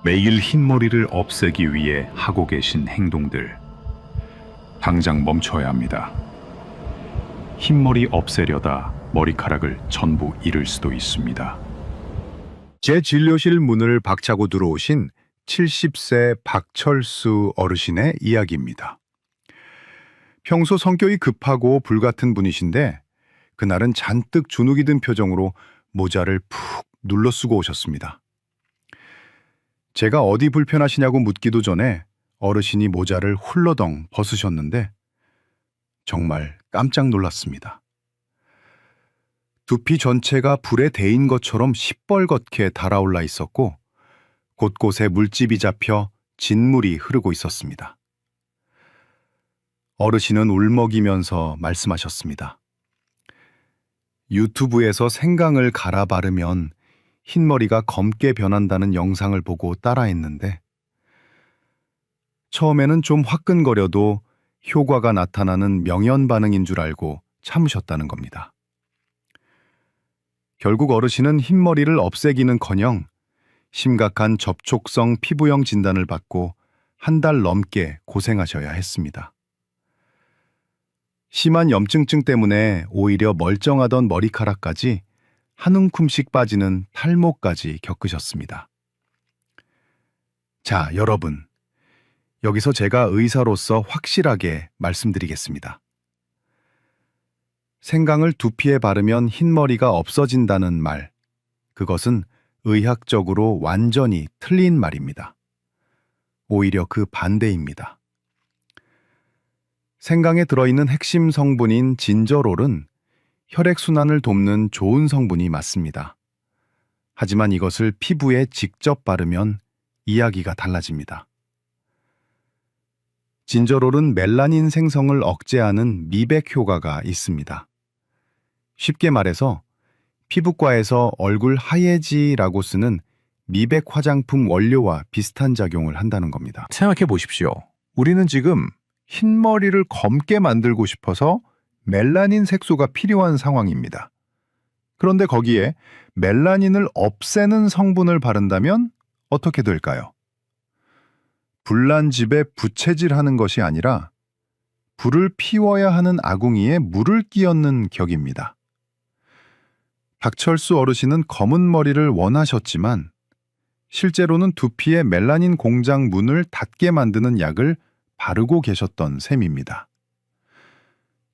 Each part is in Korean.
매일 흰머리를 없애기 위해 하고 계신 행동들, 당장 멈춰야 합니다. 흰머리 없애려다 머리카락을 전부 잃을 수도 있습니다. 제 진료실 문을 박차고 들어오신 70세 박철수 어르신의 이야기입니다. 평소 성격이 급하고 불같은 분이신데 그날은 잔뜩 주눅이 든 표정으로 모자를 푹 눌러 쓰고 오셨습니다. 제가 어디 불편하시냐고 묻기도 전에 어르신이 모자를 훌러덩 벗으셨는데 정말 깜짝 놀랐습니다. 두피 전체가 불에 데인 것처럼 시뻘겋게 달아올라 있었고 곳곳에 물집이 잡혀 진물이 흐르고 있었습니다. 어르신은 울먹이면서 말씀하셨습니다. 유튜브에서 생강을 갈아 바르면 흰머리가 검게 변한다는 영상을 보고 따라했는데 처음에는 좀 화끈거려도 효과가 나타나는 명연 반응인 줄 알고 참으셨다는 겁니다. 결국 어르신은 흰머리를 없애기는커녕 심각한 접촉성 피부염 진단을 받고 한 달 넘게 고생하셔야 했습니다. 심한 염증증 때문에 오히려 멀쩡하던 머리카락까지 한 움큼씩 빠지는 탈모까지 겪으셨습니다. 자, 여러분. 여기서 제가 의사로서 확실하게 말씀드리겠습니다. 생강을 두피에 바르면 흰머리가 없어진다는 말, 그것은 의학적으로 완전히 틀린 말입니다. 오히려 그 반대입니다. 생강에 들어있는 핵심 성분인 진저롤은 혈액순환을 돕는 좋은 성분이 맞습니다. 하지만 이것을 피부에 직접 바르면 이야기가 달라집니다. 진저롤은 멜라닌 생성을 억제하는 미백 효과가 있습니다. 쉽게 말해서 피부과에서 얼굴 하얘지라고 쓰는 미백 화장품 원료와 비슷한 작용을 한다는 겁니다. 생각해 보십시오. 우리는 지금 흰머리를 검게 만들고 싶어서 멜라닌 색소가 필요한 상황입니다. 그런데 거기에 멜라닌을 없애는 성분을 바른다면 어떻게 될까요? 불난 집에 부채질하는 것이 아니라 불을 피워야 하는 아궁이에 물을 끼얹는 격입니다. 박철수 어르신은 검은 머리를 원하셨지만 실제로는 두피에 멜라닌 공장 문을 닫게 만드는 약을 바르고 계셨던 셈입니다.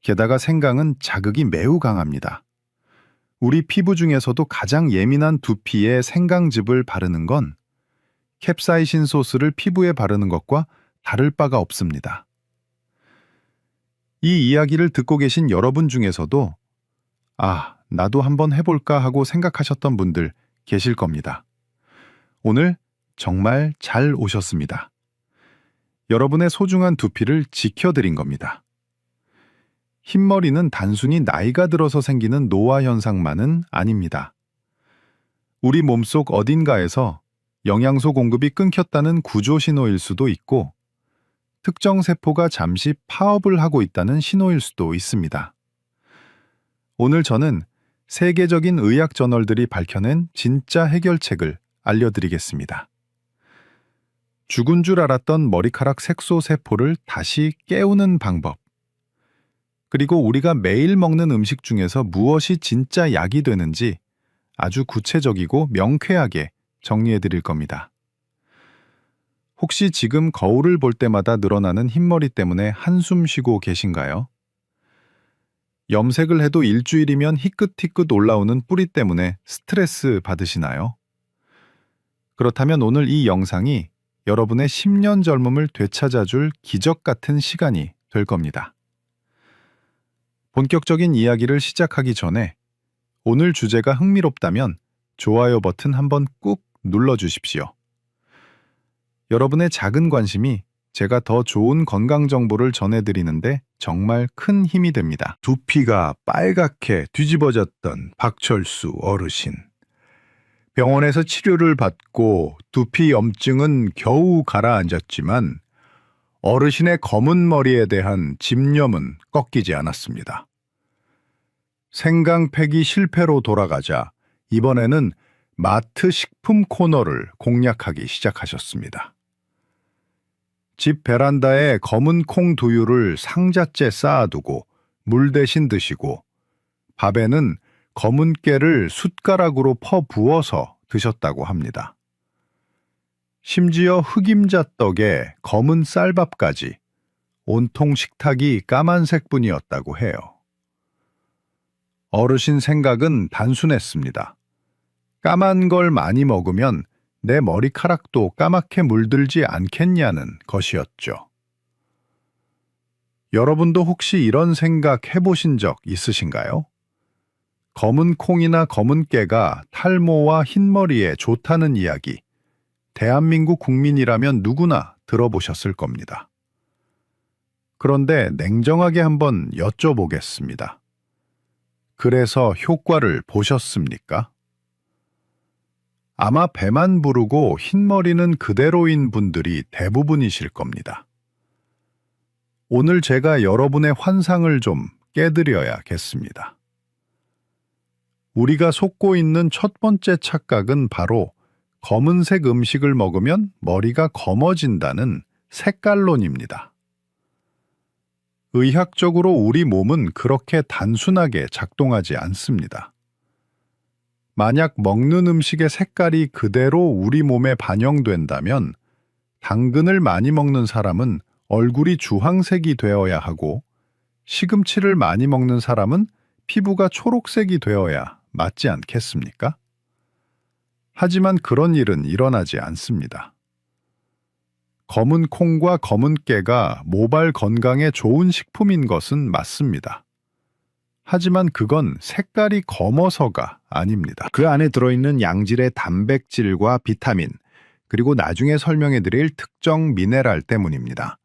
게다가 생강은 자극이 매우 강합니다. 우리 피부 중에서도 가장 예민한 두피에 생강즙을 바르는 건 캡사이신 소스를 피부에 바르는 것과 다를 바가 없습니다. 이 이야기를 듣고 계신 여러분 중에서도 나도 한번 해볼까 하고 생각하셨던 분들 계실 겁니다. 오늘 정말 잘 오셨습니다. 여러분의 소중한 두피를 지켜드린 겁니다. 흰머리는 단순히 나이가 들어서 생기는 노화 현상만은 아닙니다. 우리 몸속 어딘가에서 영양소 공급이 끊겼다는 구조 신호일 수도 있고 특정 세포가 잠시 파업을 하고 있다는 신호일 수도 있습니다. 오늘 저는 세계적인 의학 저널들이 밝혀낸 진짜 해결책을 알려드리겠습니다. 죽은 줄 알았던 머리카락 색소 세포를 다시 깨우는 방법, 그리고 우리가 매일 먹는 음식 중에서 무엇이 진짜 약이 되는지 아주 구체적이고 명쾌하게 정리해 드릴 겁니다. 혹시 지금 거울을 볼 때마다 늘어나는 흰머리 때문에 한숨 쉬고 계신가요? 염색을 해도 일주일이면 희끗희끗 올라오는 뿌리 때문에 스트레스 받으시나요? 그렇다면 오늘 이 영상이 여러분의 10년 젊음을 되찾아줄 기적 같은 시간이 될 겁니다. 본격적인 이야기를 시작하기 전에 오늘 주제가 흥미롭다면 좋아요 버튼 한번 꾹 눌러주십시오. 여러분의 작은 관심이 제가 더 좋은 건강 정보를 전해드리는데 정말 큰 힘이 됩니다. 두피가 빨갛게 뒤집어졌던 박철수 어르신. 병원에서 치료를 받고 두피 염증은 겨우 가라앉았지만 어르신의 검은 머리에 대한 집념은 꺾이지 않았습니다. 생강 팩이 실패로 돌아가자 이번에는 마트 식품 코너를 공략하기 시작하셨습니다. 집 베란다에 검은 콩 두유를 상자째 쌓아두고 물 대신 드시고 밥에는 검은 깨를 숟가락으로 퍼 부어서 드셨다고 합니다. 심지어 흑임자 떡에 검은 쌀밥까지 온통 식탁이 까만색뿐이었다고 해요. 어르신 생각은 단순했습니다. 까만 걸 많이 먹으면 내 머리카락도 까맣게 물들지 않겠냐는 것이었죠. 여러분도 혹시 이런 생각 해보신 적 있으신가요? 검은 콩이나 검은 깨가 탈모와 흰머리에 좋다는 이야기, 대한민국 국민이라면 누구나 들어보셨을 겁니다. 그런데 냉정하게 한번 여쭤보겠습니다. 그래서 효과를 보셨습니까? 아마 배만 부르고 흰머리는 그대로인 분들이 대부분이실 겁니다. 오늘 제가 여러분의 환상을 좀 깨드려야겠습니다. 우리가 속고 있는 첫 번째 착각은 바로 검은색 음식을 먹으면 머리가 검어진다는 색깔론입니다. 의학적으로 우리 몸은 그렇게 단순하게 작동하지 않습니다. 만약 먹는 음식의 색깔이 그대로 우리 몸에 반영된다면 당근을 많이 먹는 사람은 얼굴이 주황색이 되어야 하고 시금치를 많이 먹는 사람은 피부가 초록색이 되어야 맞지 않겠습니까? 하지만 그런 일은 일어나지 않습니다. 검은 콩과 검은 깨가 모발 건강에 좋은 식품인 것은 맞습니다. 하지만 그건 색깔이 검어서가 아닙니다. 그 안에 들어있는 양질의 단백질과 비타민, 그리고 나중에 설명해드릴 특정 미네랄 때문입니다.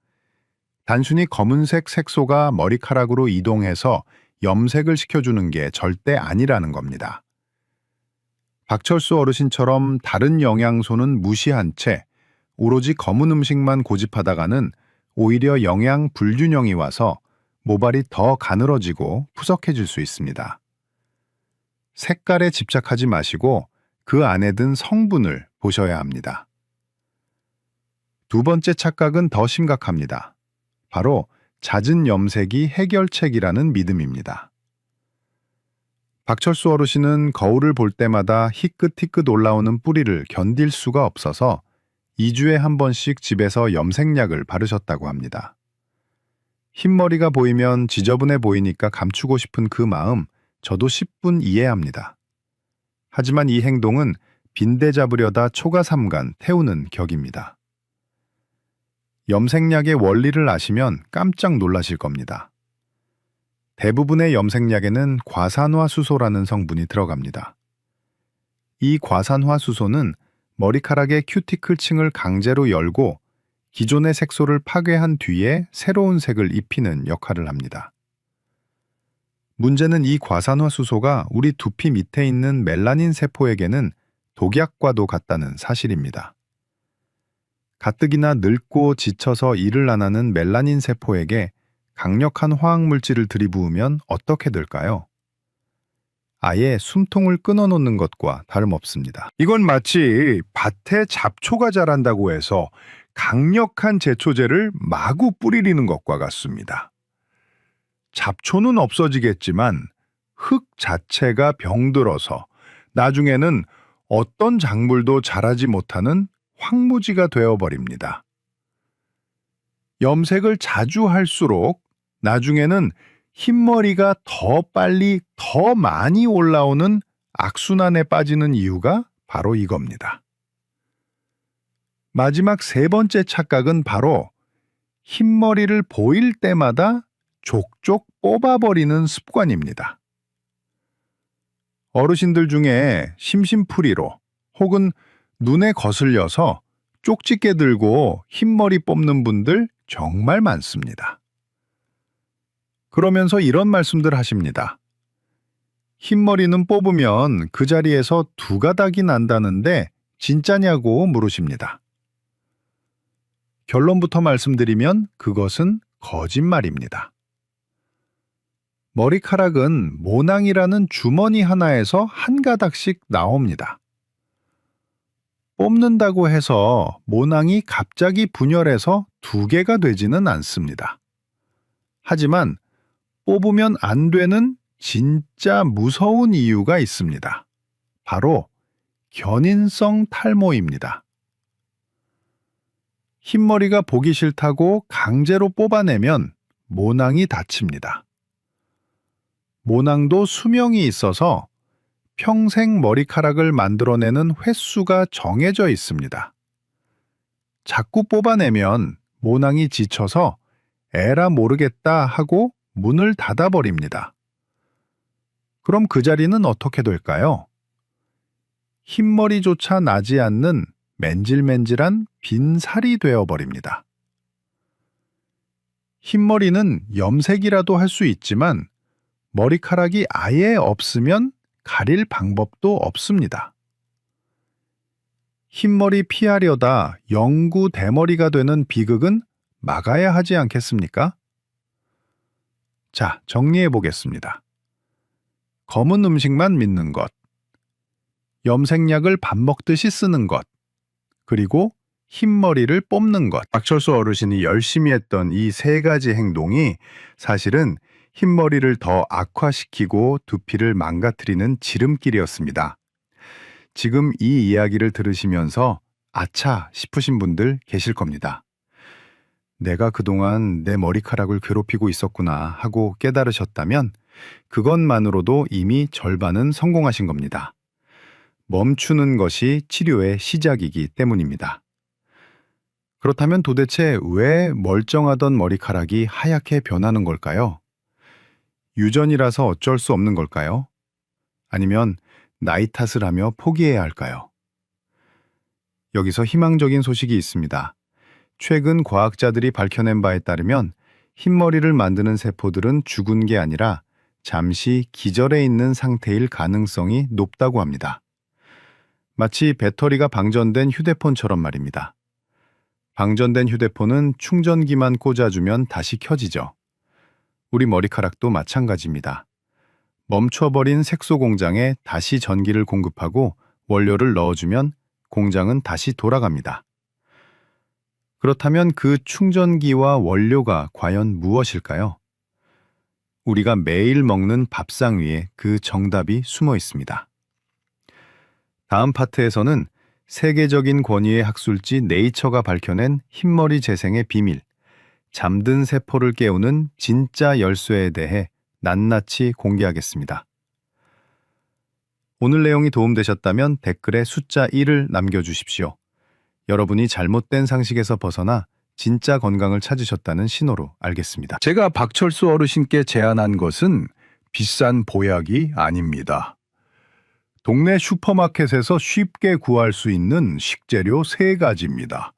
단순히 검은색 색소가 머리카락으로 이동해서 염색을 시켜주는 게 절대 아니라는 겁니다. 박철수 어르신처럼 다른 영양소는 무시한 채 오로지 검은 음식만 고집하다가는 오히려 영양 불균형이 와서 모발이 더 가늘어지고 푸석해질 수 있습니다. 색깔에 집착하지 마시고 그 안에 든 성분을 보셔야 합니다. 두 번째 착각은 더 심각합니다. 바로 잦은 염색이 해결책이라는 믿음입니다. 박철수 어르신은 거울을 볼 때마다 희끗희끗 올라오는 뿌리를 견딜 수가 없어서 2주에 한 번씩 집에서 염색약을 바르셨다고 합니다. 흰머리가 보이면 지저분해 보이니까 감추고 싶은 그 마음 저도 10분 이해합니다. 하지만 이 행동은 빈대 잡으려다 초가삼간 태우는 격입니다. 염색약의 원리를 아시면 깜짝 놀라실 겁니다. 대부분의 염색약에는 과산화수소라는 성분이 들어갑니다. 이 과산화수소는 머리카락의 큐티클 층을 강제로 열고 기존의 색소를 파괴한 뒤에 새로운 색을 입히는 역할을 합니다. 문제는 이 과산화수소가 우리 두피 밑에 있는 멜라닌 세포에게는 독약과도 같다는 사실입니다. 가뜩이나 늙고 지쳐서 일을 안 하는 멜라닌 세포에게 강력한 화학물질을 들이부으면 어떻게 될까요? 아예 숨통을 끊어놓는 것과 다름없습니다. 이건 마치 밭에 잡초가 자란다고 해서 강력한 제초제를 마구 뿌리는 것과 같습니다. 잡초는 없어지겠지만 흙 자체가 병들어서 나중에는 어떤 작물도 자라지 못하는 황무지가 되어버립니다. 염색을 자주 할수록 나중에는 흰머리가 더 빨리 더 많이 올라오는 악순환에 빠지는 이유가 바로 이겁니다. 마지막 세 번째 착각은 바로 흰머리를 보일 때마다 족족 뽑아버리는 습관입니다. 어르신들 중에 심심풀이로 혹은 눈에 거슬려서 쪽집게 들고 흰머리 뽑는 분들 정말 많습니다. 그러면서 이런 말씀들 하십니다. 흰머리는 뽑으면 그 자리에서 두 가닥이 난다는데 진짜냐고 물으십니다. 결론부터 말씀드리면 그것은 거짓말입니다. 머리카락은 모낭이라는 주머니 하나에서 한 가닥씩 나옵니다. 뽑는다고 해서 모낭이 갑자기 분열해서 두 개가 되지는 않습니다. 하지만 뽑으면 안 되는 진짜 무서운 이유가 있습니다. 바로 견인성 탈모입니다. 흰머리가 보기 싫다고 강제로 뽑아내면 모낭이 다칩니다. 모낭도 수명이 있어서 평생 머리카락을 만들어내는 횟수가 정해져 있습니다. 자꾸 뽑아내면 모낭이 지쳐서 에라 모르겠다 하고 문을 닫아버립니다. 그럼 그 자리는 어떻게 될까요? 흰머리조차 나지 않는 맨질맨질한 빈 살이 되어버립니다. 흰머리는 염색이라도 할 수 있지만 머리카락이 아예 없으면 가릴 방법도 없습니다. 흰머리 피하려다 영구 대머리가 되는 비극은 막아야 하지 않겠습니까? 자, 정리해 보겠습니다. 검은 음식만 믿는 것, 염색약을 밥 먹듯이 쓰는 것, 그리고 흰머리를 뽑는 것. 박철수 어르신이 열심히 했던 이 세 가지 행동이 사실은 흰머리를 더 악화시키고 두피를 망가뜨리는 지름길이었습니다. 지금 이 이야기를 들으시면서 아차 싶으신 분들 계실 겁니다. 내가 그동안 내 머리카락을 괴롭히고 있었구나 하고 깨달으셨다면 그것만으로도 이미 절반은 성공하신 겁니다. 멈추는 것이 치료의 시작이기 때문입니다. 그렇다면 도대체 왜 멀쩡하던 머리카락이 하얗게 변하는 걸까요? 유전이라서 어쩔 수 없는 걸까요? 아니면 나이 탓을 하며 포기해야 할까요? 여기서 희망적인 소식이 있습니다. 최근 과학자들이 밝혀낸 바에 따르면 흰머리를 만드는 세포들은 죽은 게 아니라 잠시 기절해 있는 상태일 가능성이 높다고 합니다. 마치 배터리가 방전된 휴대폰처럼 말입니다. 방전된 휴대폰은 충전기만 꽂아주면 다시 켜지죠. 우리 머리카락도 마찬가지입니다. 멈춰버린 색소 공장에 다시 전기를 공급하고 원료를 넣어주면 공장은 다시 돌아갑니다. 그렇다면 그 충전기와 원료가 과연 무엇일까요? 우리가 매일 먹는 밥상 위에 그 정답이 숨어 있습니다. 다음 파트에서는 세계적인 권위의 학술지 네이처가 밝혀낸 흰머리 재생의 비밀, 잠든 세포를 깨우는 진짜 열쇠에 대해 낱낱이 공개하겠습니다. 오늘 내용이 도움되셨다면 댓글에 숫자 1을 남겨주십시오. 여러분이 잘못된 상식에서 벗어나 진짜 건강을 찾으셨다는 신호로 알겠습니다. 제가 박철수 어르신께 제안한 것은 비싼 보약이 아닙니다. 동네 슈퍼마켓에서 쉽게 구할 수 있는 식재료 3가지입니다.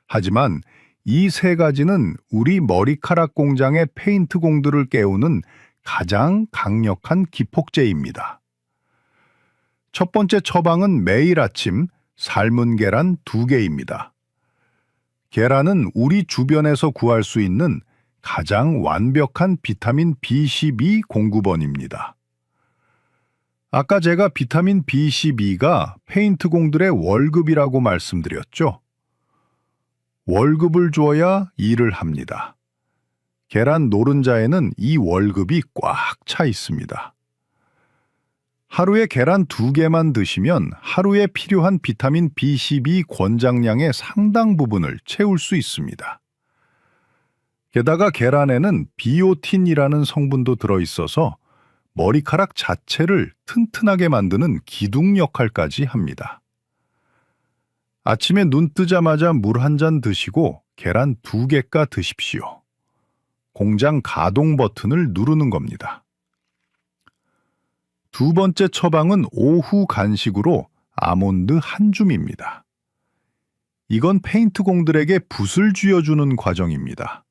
하지만 이 3가지는 우리 머리카락 공장의 페인트 공들을 깨우는 가장 강력한 기폭제입니다. 첫 번째 처방은 매일 아침 삶은 계란 2개입니다. 계란은 우리 주변에서 구할 수 있는 가장 완벽한 비타민 B12 공급원입니다. 아까 제가 비타민 B12가 페인트 공들의 월급이라고 말씀드렸죠. 월급을 줘야 일을 합니다. 계란 노른자에는 이 월급이 꽉 차 있습니다. 하루에 계란 2개만 드시면 하루에 필요한 비타민 B12 권장량의 상당 부분을 채울 수 있습니다. 게다가 계란에는 비오틴이라는 성분도 들어있어서 머리카락 자체를 튼튼하게 만드는 기둥 역할까지 합니다. 아침에 눈 뜨자마자 물 한 잔 드시고 계란 2개가 드십시오. 공장 가동 버튼을 누르는 겁니다. 두 번째 처방은 오후 간식으로 아몬드 한 줌입니다. 이건 페인트 공들에게 붓을 쥐어주는 과정입니다.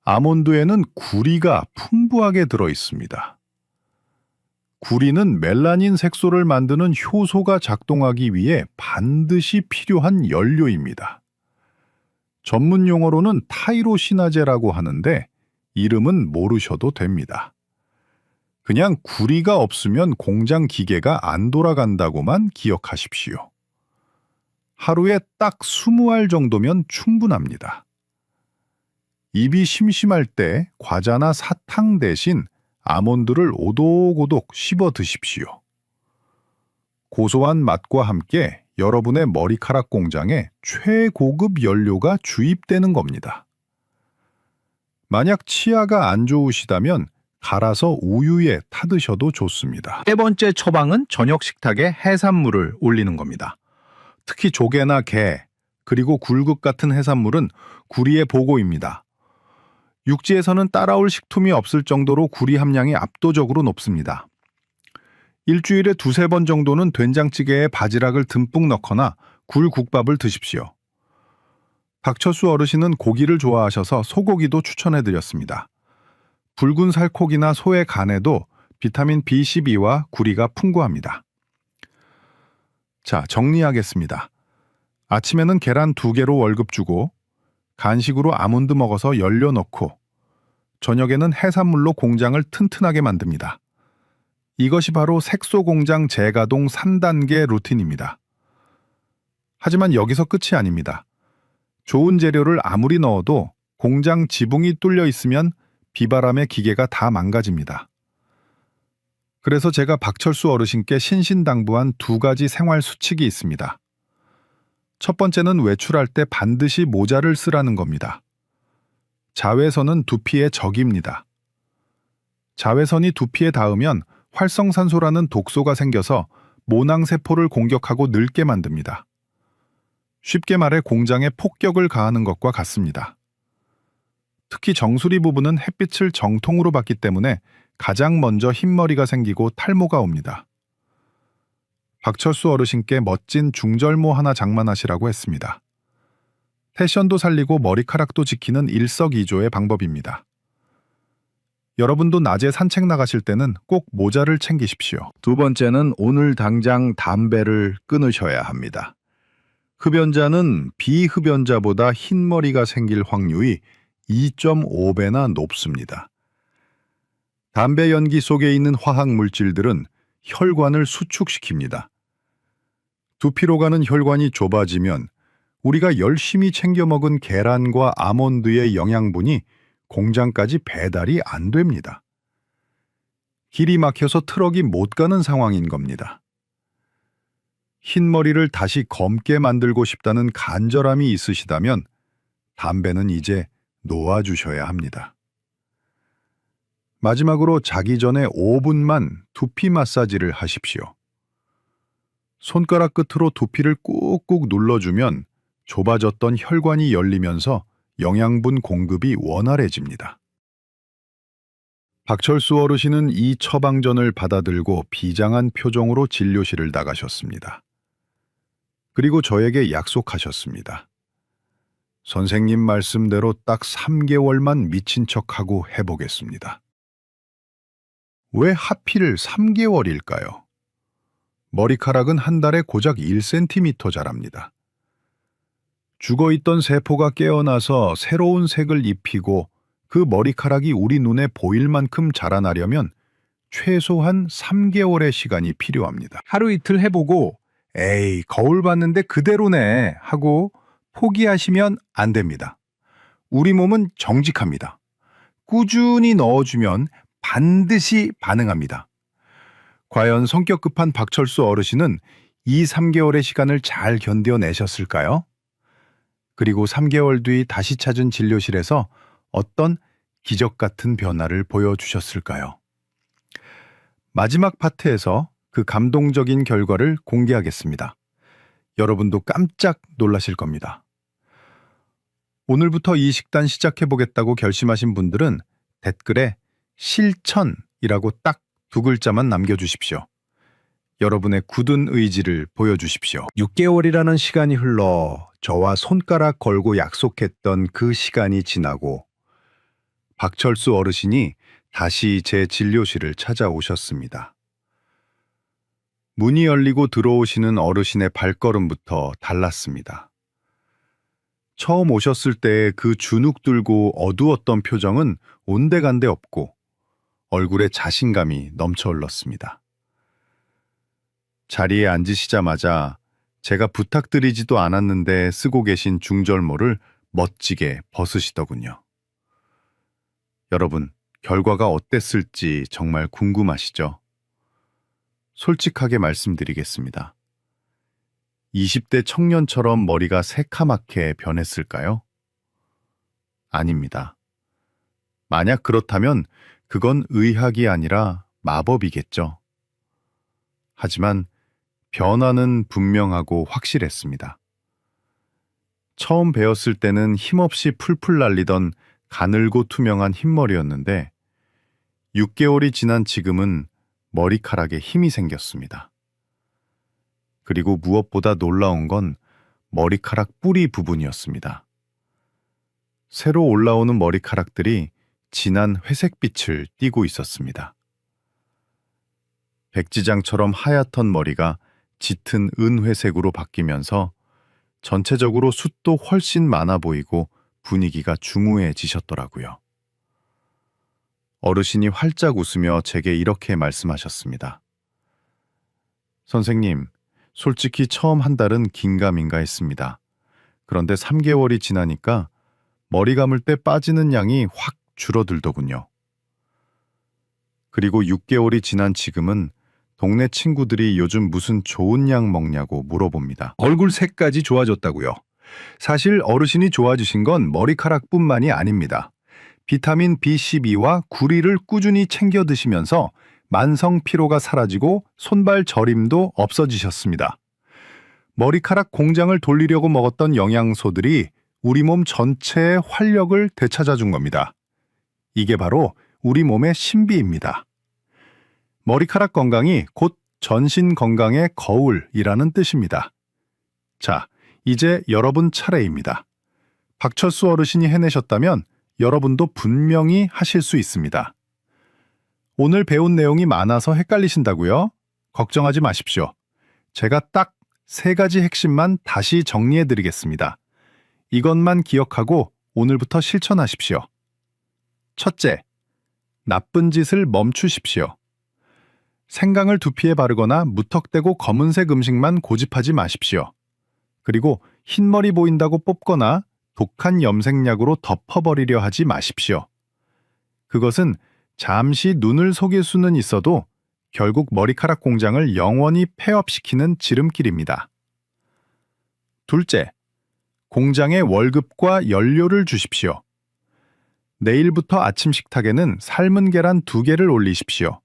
아몬드에는 구리가 풍부하게 들어 있습니다. 구리는 멜라닌 색소를 만드는 효소가 작동하기 위해 반드시 필요한 연료입니다. 전문 용어로는 타이로시나제라고 하는데 이름은 모르셔도 됩니다. 그냥 구리가 없으면 공장 기계가 안 돌아간다고만 기억하십시오. 하루에 딱 20알 정도면 충분합니다. 입이 심심할 때 과자나 사탕 대신 아몬드를 오독오독 씹어 드십시오. 고소한 맛과 함께 여러분의 머리카락 공장에 최고급 연료가 주입되는 겁니다. 만약 치아가 안 좋으시다면 갈아서 우유에 타드셔도 좋습니다. 세 번째 처방은 저녁 식탁에 해산물을 올리는 겁니다. 특히 조개나 게, 그리고 굴국 같은 해산물은 구리의 보고입니다. 육지에서는 따라올 식품이 없을 정도로 구리 함량이 압도적으로 높습니다. 일주일에 2-3번 정도는 된장찌개에 바지락을 듬뿍 넣거나 굴국밥을 드십시오. 박철수 어르신은 고기를 좋아하셔서 소고기도 추천해드렸습니다. 붉은 살코기나 소의 간에도 비타민 B12와 구리가 풍부합니다. 자, 정리하겠습니다. 아침에는 계란 2개로 월급 주고, 간식으로 아몬드 먹어서 연료 넣고, 저녁에는 해산물로 공장을 튼튼하게 만듭니다. 이것이 바로 색소 공장 재가동 3단계 루틴입니다. 하지만 여기서 끝이 아닙니다. 좋은 재료를 아무리 넣어도 공장 지붕이 뚫려 있으면 비바람에 기계가 다 망가집니다. 그래서 제가 박철수 어르신께 신신당부한 2가지 생활 수칙이 있습니다. 첫 번째는 외출할 때 반드시 모자를 쓰라는 겁니다. 자외선은 두피의 적입니다. 자외선이 두피에 닿으면 활성산소라는 독소가 생겨서 모낭세포를 공격하고 늙게 만듭니다. 쉽게 말해 공장에 폭격을 가하는 것과 같습니다. 특히 정수리 부분은 햇빛을 정통으로 받기 때문에 가장 먼저 흰머리가 생기고 탈모가 옵니다. 박철수 어르신께 멋진 중절모 하나 장만하시라고 했습니다. 패션도 살리고 머리카락도 지키는 일석이조의 방법입니다. 여러분도 낮에 산책 나가실 때는 꼭 모자를 챙기십시오. 두 번째는 오늘 당장 담배를 끊으셔야 합니다. 흡연자는 비흡연자보다 흰머리가 생길 확률이 2.5배나 높습니다. 담배 연기 속에 있는 화학 물질들은 혈관을 수축시킵니다. 두피로 가는 혈관이 좁아지면 우리가 열심히 챙겨 먹은 계란과 아몬드의 영양분이 공장까지 배달이 안 됩니다. 길이 막혀서 트럭이 못 가는 상황인 겁니다. 흰머리를 다시 검게 만들고 싶다는 간절함이 있으시다면 담배는 이제 놓아주셔야 합니다. 마지막으로 자기 전에 5분만 두피 마사지를 하십시오. 손가락 끝으로 두피를 꾹꾹 눌러주면 좁아졌던 혈관이 열리면서 영양분 공급이 원활해집니다. 박철수 어르신은 이 처방전을 받아들고 비장한 표정으로 진료실을 나가셨습니다. 그리고 저에게 약속하셨습니다. 선생님 말씀대로 딱 3개월만 미친 척하고 해보겠습니다. 왜 하필 3개월일까요? 머리카락은 한 달에 고작 1cm 자랍니다. 죽어있던 세포가 깨어나서 새로운 색을 입히고 그 머리카락이 우리 눈에 보일 만큼 자라나려면 최소한 3개월의 시간이 필요합니다. 하루 이틀 해보고 에이, 거울 봤는데 그대로네 하고 포기하시면 안 됩니다. 우리 몸은 정직합니다. 꾸준히 넣어주면 반드시 반응합니다. 과연 성격 급한 박철수 어르신은 이 3개월의 시간을 잘 견뎌내셨을까요? 그리고 3개월 뒤 다시 찾은 진료실에서 어떤 기적 같은 변화를 보여주셨을까요? 마지막 파트에서 그 감동적인 결과를 공개하겠습니다. 여러분도 깜짝 놀라실 겁니다. 오늘부터 이 식단 시작해보겠다고 결심하신 분들은 댓글에 실천이라고 딱 2글자만 남겨주십시오. 여러분의 굳은 의지를 보여주십시오. 6개월이라는 시간이 흘러 저와 손가락 걸고 약속했던 그 시간이 지나고 박철수 어르신이 다시 제 진료실을 찾아오셨습니다. 문이 열리고 들어오시는 어르신의 발걸음부터 달랐습니다. 처음 오셨을 때 그 주눅 들고 어두웠던 표정은 온데간데 없고 얼굴에 자신감이 넘쳐 흘렀습니다. 자리에 앉으시자마자 제가 부탁드리지도 않았는데 쓰고 계신 중절모를 멋지게 벗으시더군요. 여러분, 결과가 어땠을지 정말 궁금하시죠? 솔직하게 말씀드리겠습니다. 20대 청년처럼 머리가 새카맣게 변했을까요? 아닙니다. 만약 그렇다면 그건 의학이 아니라 마법이겠죠. 하지만 변화는 분명하고 확실했습니다. 처음 배웠을 때는 힘없이 풀풀 날리던 가늘고 투명한 흰머리였는데 6개월이 지난 지금은 머리카락에 힘이 생겼습니다. 그리고 무엇보다 놀라운 건 머리카락 뿌리 부분이었습니다. 새로 올라오는 머리카락들이 진한 회색빛을 띠고 있었습니다. 백지장처럼 하얗던 머리가 짙은 은회색으로 바뀌면서 전체적으로 숱도 훨씬 많아 보이고 분위기가 중후해지셨더라고요. 어르신이 활짝 웃으며 제게 이렇게 말씀하셨습니다. 선생님, 솔직히 처음 한 달은 긴가민가 했습니다. 그런데 3개월이 지나니까 머리 감을 때 빠지는 양이 확 줄어들더군요. 그리고 6개월이 지난 지금은 동네 친구들이 요즘 무슨 좋은 약 먹냐고 물어봅니다. 얼굴 색까지 좋아졌다고요. 사실 어르신이 좋아지신 건 머리카락뿐만이 아닙니다. 비타민 B12와 구리를 꾸준히 챙겨 드시면서 만성 피로가 사라지고 손발 저림도 없어지셨습니다. 머리카락 공장을 돌리려고 먹었던 영양소들이 우리 몸 전체의 활력을 되찾아준 겁니다. 이게 바로 우리 몸의 신비입니다. 머리카락 건강이 곧 전신 건강의 거울이라는 뜻입니다. 자, 이제 여러분 차례입니다. 박철수 어르신이 해내셨다면 여러분도 분명히 하실 수 있습니다. 오늘 배운 내용이 많아서 헷갈리신다고요? 걱정하지 마십시오. 제가 딱 3가지 핵심만 다시 정리해 드리겠습니다. 이것만 기억하고 오늘부터 실천하십시오. 첫째, 나쁜 짓을 멈추십시오. 생강을 두피에 바르거나 무턱대고 검은색 음식만 고집하지 마십시오. 그리고 흰머리 보인다고 뽑거나 독한 염색약으로 덮어버리려 하지 마십시오. 그것은 잠시 눈을 속일 수는 있어도 결국 머리카락 공장을 영원히 폐업시키는 지름길입니다. 둘째, 공장에 월급과 연료를 주십시오. 내일부터 아침 식탁에는 삶은 계란 2개를 올리십시오.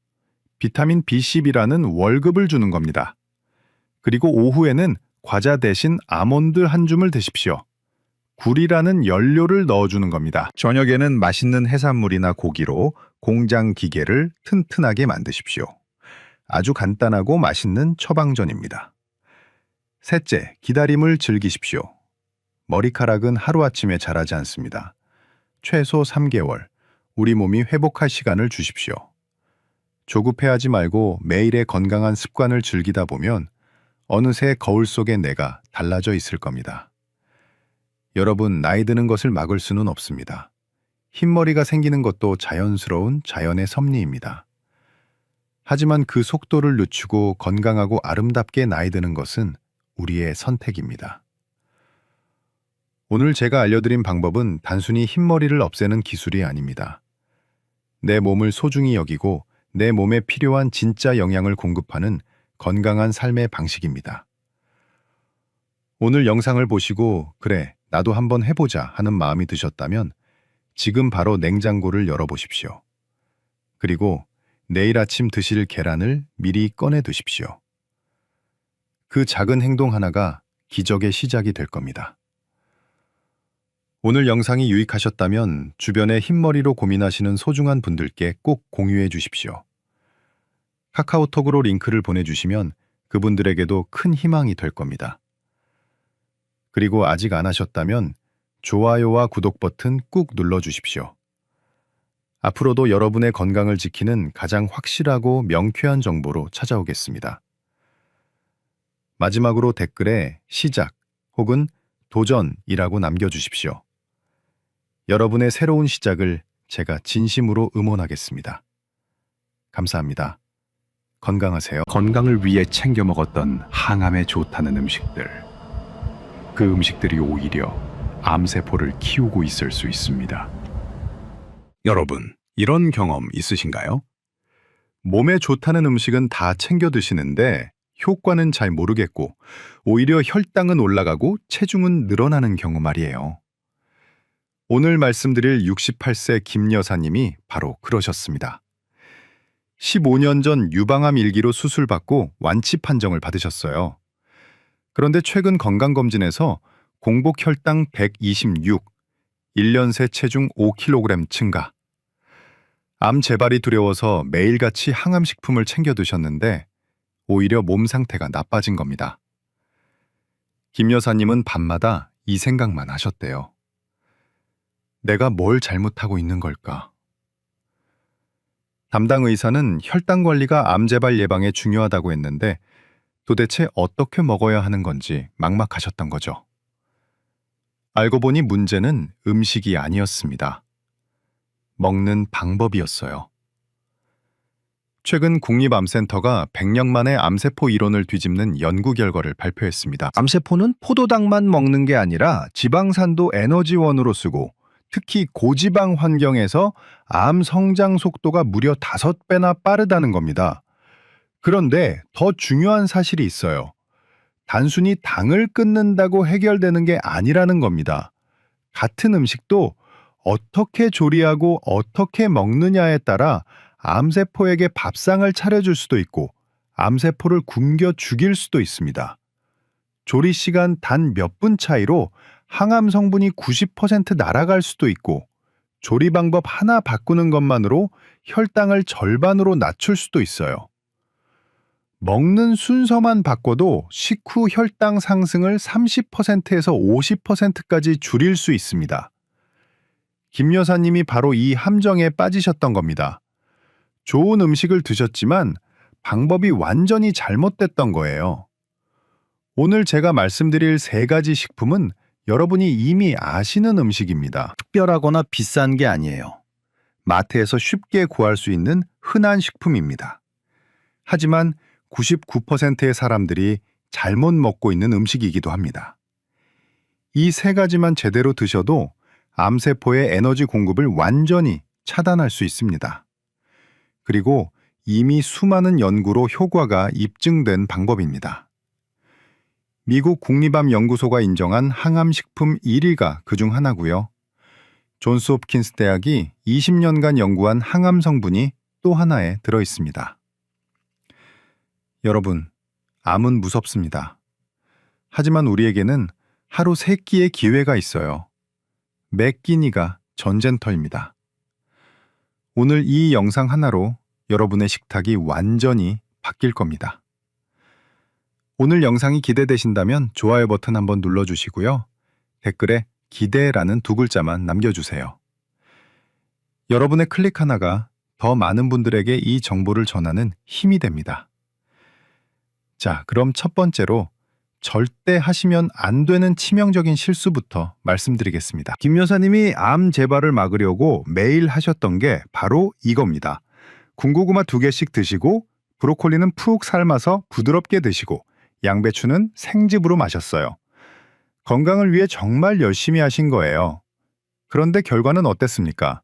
비타민 B10이라는 월급을 주는 겁니다. 그리고 오후에는 과자 대신 아몬드 한 줌을 드십시오. 굴이라는 연료를 넣어주는 겁니다. 저녁에는 맛있는 해산물이나 고기로 공장 기계를 튼튼하게 만드십시오. 아주 간단하고 맛있는 처방전입니다. 셋째, 기다림을 즐기십시오. 머리카락은 하루아침에 자라지 않습니다. 최소 3개월, 우리 몸이 회복할 시간을 주십시오. 조급해하지 말고 매일의 건강한 습관을 즐기다 보면 어느새 거울 속의 내가 달라져 있을 겁니다. 여러분, 나이 드는 것을 막을 수는 없습니다. 흰머리가 생기는 것도 자연스러운 자연의 섭리입니다. 하지만 그 속도를 늦추고 건강하고 아름답게 나이 드는 것은 우리의 선택입니다. 오늘 제가 알려드린 방법은 단순히 흰머리를 없애는 기술이 아닙니다. 내 몸을 소중히 여기고 내 몸에 필요한 진짜 영양을 공급하는 건강한 삶의 방식입니다. 오늘 영상을 보시고 그래, 나도 한번 해보자 하는 마음이 드셨다면 지금 바로 냉장고를 열어보십시오. 그리고 내일 아침 드실 계란을 미리 꺼내 두십시오. 그 작은 행동 하나가 기적의 시작이 될 겁니다. 오늘 영상이 유익하셨다면 주변에 흰머리로 고민하시는 소중한 분들께 꼭 공유해 주십시오. 카카오톡으로 링크를 보내주시면 그분들에게도 큰 희망이 될 겁니다. 그리고 아직 안 하셨다면 좋아요와 구독 버튼 꾹 눌러주십시오. 앞으로도 여러분의 건강을 지키는 가장 확실하고 명쾌한 정보로 찾아오겠습니다. 마지막으로 댓글에 시작 혹은 도전이라고 남겨주십시오. 여러분의 새로운 시작을 제가 진심으로 응원하겠습니다. 감사합니다. 건강하세요. 건강을 위해 챙겨 먹었던 항암에 좋다는 음식들. 그 음식들이 오히려 암세포를 키우고 있을 수 있습니다. 여러분, 이런 경험 있으신가요? 몸에 좋다는 음식은 다 챙겨 드시는데 효과는 잘 모르겠고 오히려 혈당은 올라가고 체중은 늘어나는 경우 말이에요. 오늘 말씀드릴 68세 김 여사님이 바로 그러셨습니다. 15년 전 유방암 1기로 수술받고 완치 판정을 받으셨어요. 그런데 최근 건강검진에서 공복 혈당 126, 1년 새 체중 5kg 증가. 암 재발이 두려워서 매일같이 항암식품을 챙겨 드셨는데 오히려 몸 상태가 나빠진 겁니다. 김 여사님은 밤마다 이 생각만 하셨대요. 내가 뭘 잘못하고 있는 걸까? 담당 의사는 혈당 관리가 암 재발 예방에 중요하다고 했는데 도대체 어떻게 먹어야 하는 건지 막막하셨던 거죠. 알고 보니 문제는 음식이 아니었습니다. 먹는 방법이었어요. 최근 국립암센터가 100년 만에 암세포 이론을 뒤집는 연구 결과를 발표했습니다. 암세포는 포도당만 먹는 게 아니라 지방산도 에너지원으로 쓰고 특히 고지방 환경에서 암 성장 속도가 무려 5배나 빠르다는 겁니다. 그런데 더 중요한 사실이 있어요. 단순히 당을 끊는다고 해결되는 게 아니라는 겁니다. 같은 음식도 어떻게 조리하고 어떻게 먹느냐에 따라 암세포에게 밥상을 차려줄 수도 있고 암세포를 굶겨 죽일 수도 있습니다. 조리 시간 단 몇 분 차이로 항암 성분이 90% 날아갈 수도 있고 조리 방법 하나 바꾸는 것만으로 혈당을 절반으로 낮출 수도 있어요. 먹는 순서만 바꿔도 식후 혈당 상승을 30%에서 50%까지 줄일 수 있습니다. 김 여사님이 바로 이 함정에 빠지셨던 겁니다. 좋은 음식을 드셨지만 방법이 완전히 잘못됐던 거예요. 오늘 제가 말씀드릴 3가지 식품은 여러분이 이미 아시는 음식입니다. 특별하거나 비싼 게 아니에요. 마트에서 쉽게 구할 수 있는 흔한 식품입니다. 하지만 99%의 사람들이 잘못 먹고 있는 음식이기도 합니다. 이 3가지만 제대로 드셔도 암세포의 에너지 공급을 완전히 차단할 수 있습니다. 그리고 이미 수많은 연구로 효과가 입증된 방법입니다. 미국 국립암연구소가 인정한 항암식품 1위가 그중 하나고요. 존스 홉킨스 대학이 20년간 연구한 항암 성분이 또 하나에 들어 있습니다. 여러분, 암은 무섭습니다. 하지만 우리에게는 하루 3끼의 기회가 있어요. 매 끼니가 전쟁터입니다. 오늘 이 영상 하나로 여러분의 식탁이 완전히 바뀔 겁니다. 오늘 영상이 기대되신다면 좋아요 버튼 한번 눌러주시고요. 댓글에 기대라는 2글자만 남겨주세요. 여러분의 클릭 하나가 더 많은 분들에게 이 정보를 전하는 힘이 됩니다. 자, 그럼 첫 번째로 절대 하시면 안 되는 치명적인 실수부터 말씀드리겠습니다. 김 여사님이 암 재발을 막으려고 매일 하셨던 게 바로 이겁니다. 군고구마 2개씩 드시고 브로콜리는 푹 삶아서 부드럽게 드시고 양배추는 생즙으로 마셨어요. 건강을 위해 정말 열심히 하신 거예요. 그런데 결과는 어땠습니까?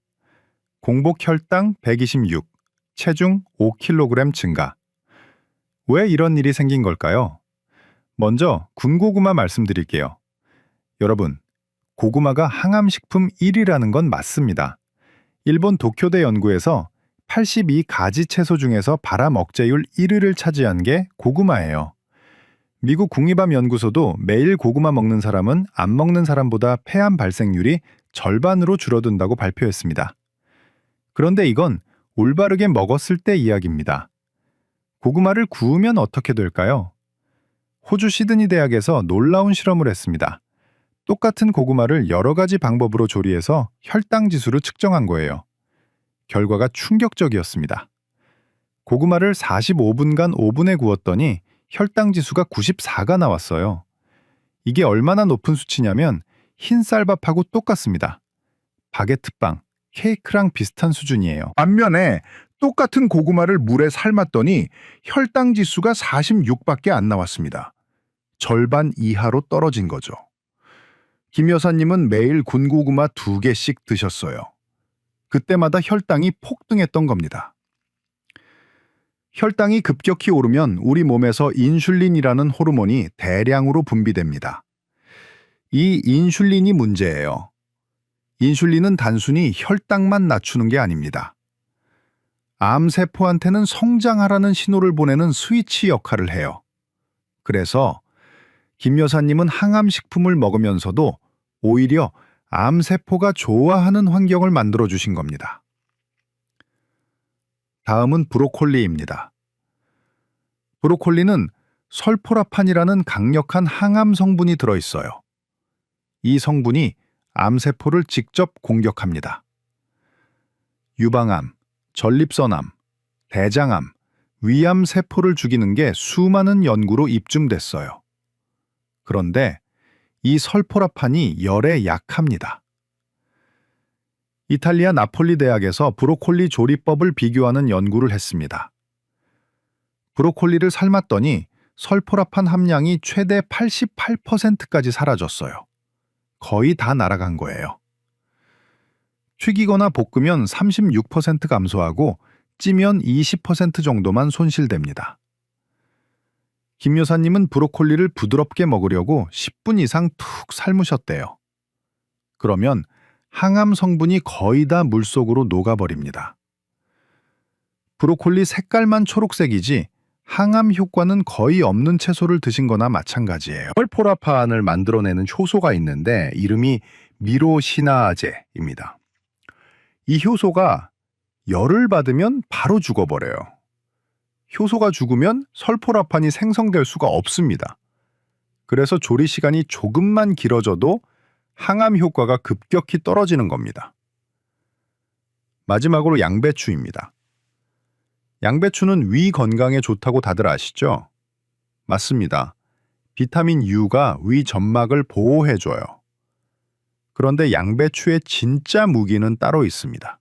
공복 혈당 126, 체중 5kg 증가. 왜 이런 일이 생긴 걸까요? 먼저 군고구마 말씀드릴게요. 여러분, 고구마가 항암식품 1위라는 건 맞습니다. 일본 도쿄대 연구에서 82가지 채소 중에서 발암 억제율 1위를 차지한 게 고구마예요. 미국 국립암연구소도 매일 고구마 먹는 사람은 안 먹는 사람보다 폐암 발생률이 절반으로 줄어든다고 발표했습니다. 그런데 이건 올바르게 먹었을 때 이야기입니다. 고구마를 구우면 어떻게 될까요? 호주 시드니 대학에서 놀라운 실험을 했습니다. 똑같은 고구마를 여러 가지 방법으로 조리해서 혈당 지수를 측정한 거예요. 결과가 충격적이었습니다. 고구마를 45분간 오븐에 구웠더니 혈당 지수가 94가 나왔어요. 이게 얼마나 높은 수치냐면 흰 쌀밥하고 똑같습니다. 바게트빵, 케이크랑 비슷한 수준이에요. 반면에 똑같은 고구마를 물에 삶았더니 혈당 지수가 46밖에 안 나왔습니다. 절반 이하로 떨어진 거죠. 김 여사님은 매일 군고구마 2개씩 드셨어요. 그때마다 혈당이 폭등했던 겁니다. 혈당이 급격히 오르면 우리 몸에서 인슐린이라는 호르몬이 대량으로 분비됩니다. 이 인슐린이 문제예요. 인슐린은 단순히 혈당만 낮추는 게 아닙니다. 암세포한테는 성장하라는 신호를 보내는 스위치 역할을 해요. 그래서 김 여사님은 항암식품을 먹으면서도 오히려 암세포가 좋아하는 환경을 만들어 주신 겁니다. 다음은 브로콜리입니다. 브로콜리는 설포라판이라는 강력한 항암 성분이 들어있어요. 이 성분이 암세포를 직접 공격합니다. 유방암, 전립선암, 대장암, 위암 세포를 죽이는 게 수많은 연구로 입증됐어요. 그런데 이 설포라판이 열에 약합니다. 이탈리아 나폴리 대학에서 브로콜리 조리법을 비교하는 연구를 했습니다. 브로콜리를 삶았더니 설포라판 함량이 최대 88%까지 사라졌어요. 거의 다 날아간 거예요. 튀기거나 볶으면 36% 감소하고 찌면 20% 정도만 손실됩니다. 김 여사님은 브로콜리를 부드럽게 먹으려고 10분 이상 툭 삶으셨대요. 그러면 항암 성분이 거의 다 물속으로 녹아버립니다. 브로콜리 색깔만 초록색이지 항암 효과는 거의 없는 채소를 드신 거나 마찬가지예요. 설포라판을 만들어내는 효소가 있는데 이름이 미로시나제입니다. 이 효소가 열을 받으면 바로 죽어버려요. 효소가 죽으면 설포라판이 생성될 수가 없습니다. 그래서 조리 시간이 조금만 길어져도 항암 효과가 급격히 떨어지는 겁니다. 마지막으로 양배추입니다. 양배추는 위 건강에 좋다고 다들 아시죠? 맞습니다. 비타민 U가 위 점막을 보호해줘요. 그런데 양배추의 진짜 무기는 따로 있습니다.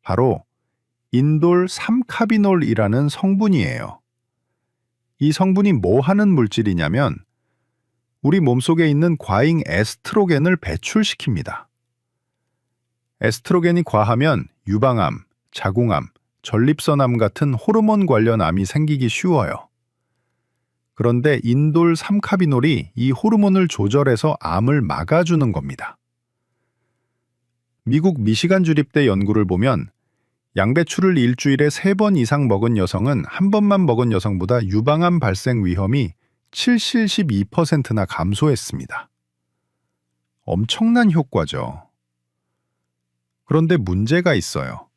바로 인돌 3카비놀이라는 성분이에요. 이 성분이 뭐 하는 물질이냐면 우리 몸속에 있는 과잉 에스트로겐을 배출시킵니다. 에스트로겐이 과하면 유방암, 자궁암, 전립선암 같은 호르몬 관련 암이 생기기 쉬워요. 그런데 인돌 3카비놀이 이 호르몬을 조절해서 암을 막아주는 겁니다. 미국 미시간 주립대 연구를 보면 양배추를 일주일에 3번 이상 먹은 여성은 한 번만 먹은 여성보다 유방암 발생 위험이 72%나 감소했습니다. 엄청난 효과죠. 그런데 문제가 있어요.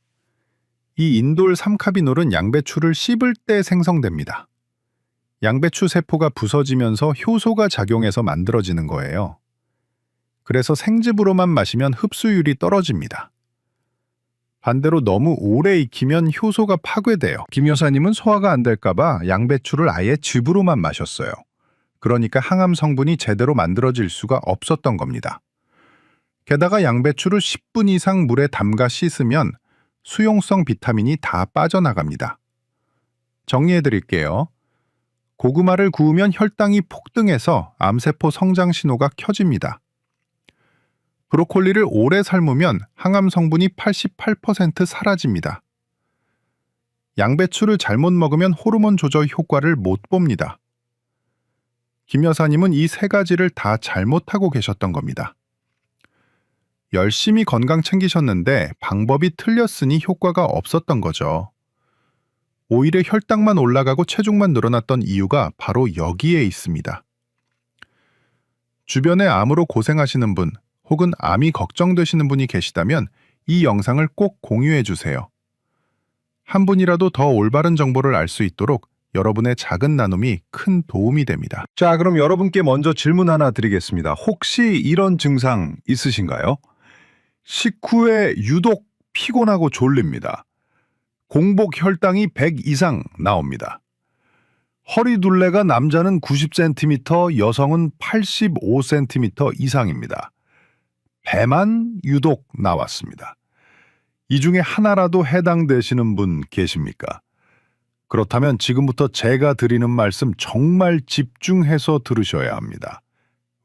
이 인돌 3카비놀은 양배추를 씹을 때 생성됩니다. 양배추 세포가 부서지면서 효소가 작용해서 만들어지는 거예요. 그래서 생즙으로만 마시면 흡수율이 떨어집니다. 반대로 너무 오래 익히면 효소가 파괴돼요. 김 여사님은 소화가 안 될까봐 양배추를 아예 즙으로만 마셨어요. 그러니까 항암 성분이 제대로 만들어질 수가 없었던 겁니다. 게다가 양배추를 10분 이상 물에 담가 씻으면 수용성 비타민이 다 빠져나갑니다. 정리해드릴게요. 고구마를 구우면 혈당이 폭등해서 암세포 성장 신호가 켜집니다. 브로콜리를 오래 삶으면 항암 성분이 88% 사라집니다. 양배추를 잘못 먹으면 호르몬 조절 효과를 못 봅니다. 김 여사님은 이 3가지를 다 잘못하고 계셨던 겁니다. 열심히 건강 챙기셨는데 방법이 틀렸으니 효과가 없었던 거죠. 오히려 혈당만 올라가고 체중만 늘어났던 이유가 바로 여기에 있습니다. 주변에 암으로 고생하시는 분 혹은 암이 걱정되시는 분이 계시다면 이 영상을 꼭 공유해 주세요. 한 분이라도 더 올바른 정보를 알 수 있도록 여러분의 작은 나눔이 큰 도움이 됩니다. 자, 그럼 여러분께 먼저 질문 하나 드리겠습니다. 혹시 이런 증상 있으신가요? 식후에 유독 피곤하고 졸립니다. 공복 혈당이 100 이상 나옵니다. 허리둘레가 남자는 90cm, 여성은 85cm 이상입니다. 배만 유독 나왔습니다. 이 중에 하나라도 해당되시는 분 계십니까? 그렇다면 지금부터 제가 드리는 말씀 정말 집중해서 들으셔야 합니다.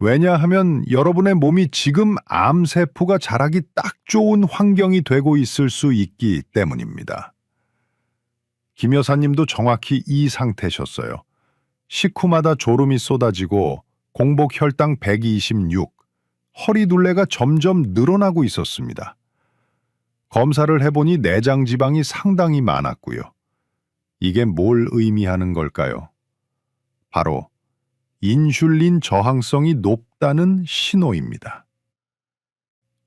왜냐하면 여러분의 몸이 지금 암세포가 자라기 딱 좋은 환경이 되고 있을 수 있기 때문입니다. 김 여사님도 정확히 이 상태셨어요. 식후마다 졸음이 쏟아지고 공복 혈당 126, 허리둘레가 점점 늘어나고 있었습니다. 검사를 해보니 내장 지방이 상당히 많았고요. 이게 뭘 의미하는 걸까요? 바로 인슐린 저항성이 높다는 신호입니다.